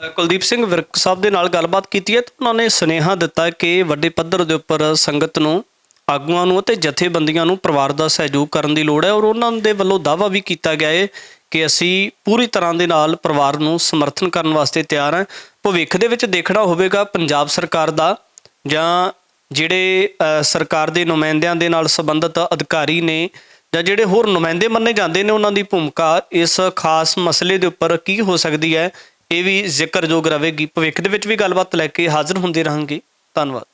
ਕੁਲਦੀਪ ਸਿੰਘ ਵਿਰਕ ਸਾਹਿਬ ਦੇ ਨਾਲ ਗੱਲਬਾਤ ਕੀਤੀ ਹੈ ਤਾਂ ਉਹਨਾਂ ਨੇ ਸੁਨੇਹਾ ਦਿੱਤਾ ਕਿ ਵੱਡੇ ਪੱਧਰ ਦੇ ਉੱਪਰ ਸੰਗਤ ਨੂੰ, ਆਗੂਆਂ ਨੂੰ ਅਤੇ ਜਥੇਬੰਦੀਆਂ ਨੂੰ ਪਰਿਵਾਰ ਦਾ ਸਹਿਯੋਗ ਕਰਨ ਦੀ ਲੋੜ ਹੈ ਔਰ ਉਹਨਾਂ ਦੇ ਵੱਲੋਂ ਦਾਅਵਾ ਵੀ ਕੀਤਾ ਗਿਆ ਹੈ ਕਿ ਅਸੀਂ ਪੂਰੀ ਤਰ੍ਹਾਂ ਦੇ ਨਾਲ ਪਰਿਵਾਰ ਨੂੰ ਸਮਰਥਨ ਕਰਨ ਵਾਸਤੇ ਤਿਆਰ ਹਾਂ। ਭਵਿੱਖ ਦੇ ਵਿੱਚ ਦੇਖਣਾ ਹੋਵੇਗਾ ਪੰਜਾਬ ਸਰਕਾਰ ਦਾ ਜਾਂ ਜਿਹੜੇ ਸਰਕਾਰ ਦੇ ਨੁਮਾਇੰਦਿਆਂ ਦੇ ਨਾਲ ਸੰਬੰਧਿਤ ਅਧਿਕਾਰੀ ਨੇ ਜਾਂ ਜਿਹੜੇ ਹੋਰ ਨੁਮਾਇੰਦੇ ਮੰਨੇ ਜਾਂਦੇ ਨੇ, ਉਹਨਾਂ ਦੀ ਭੂਮਿਕਾ ਇਸ ਖਾਸ ਮਸਲੇ ਦੇ ਉੱਪਰ ਕੀ ਹੋ ਸਕਦੀ ਹੈ, ਇਹ ਵੀ ਜ਼ਿਕਰਯੋਗ ਰਹੇਗੀ। ਭਵਿੱਖ ਦੇ ਵਿੱਚ ਵੀ ਗੱਲਬਾਤ ਲੈ ਕੇ ਹਾਜ਼ਰ ਹੁੰਦੇ ਰਹਾਂਗੇ। ਧੰਨਵਾਦ।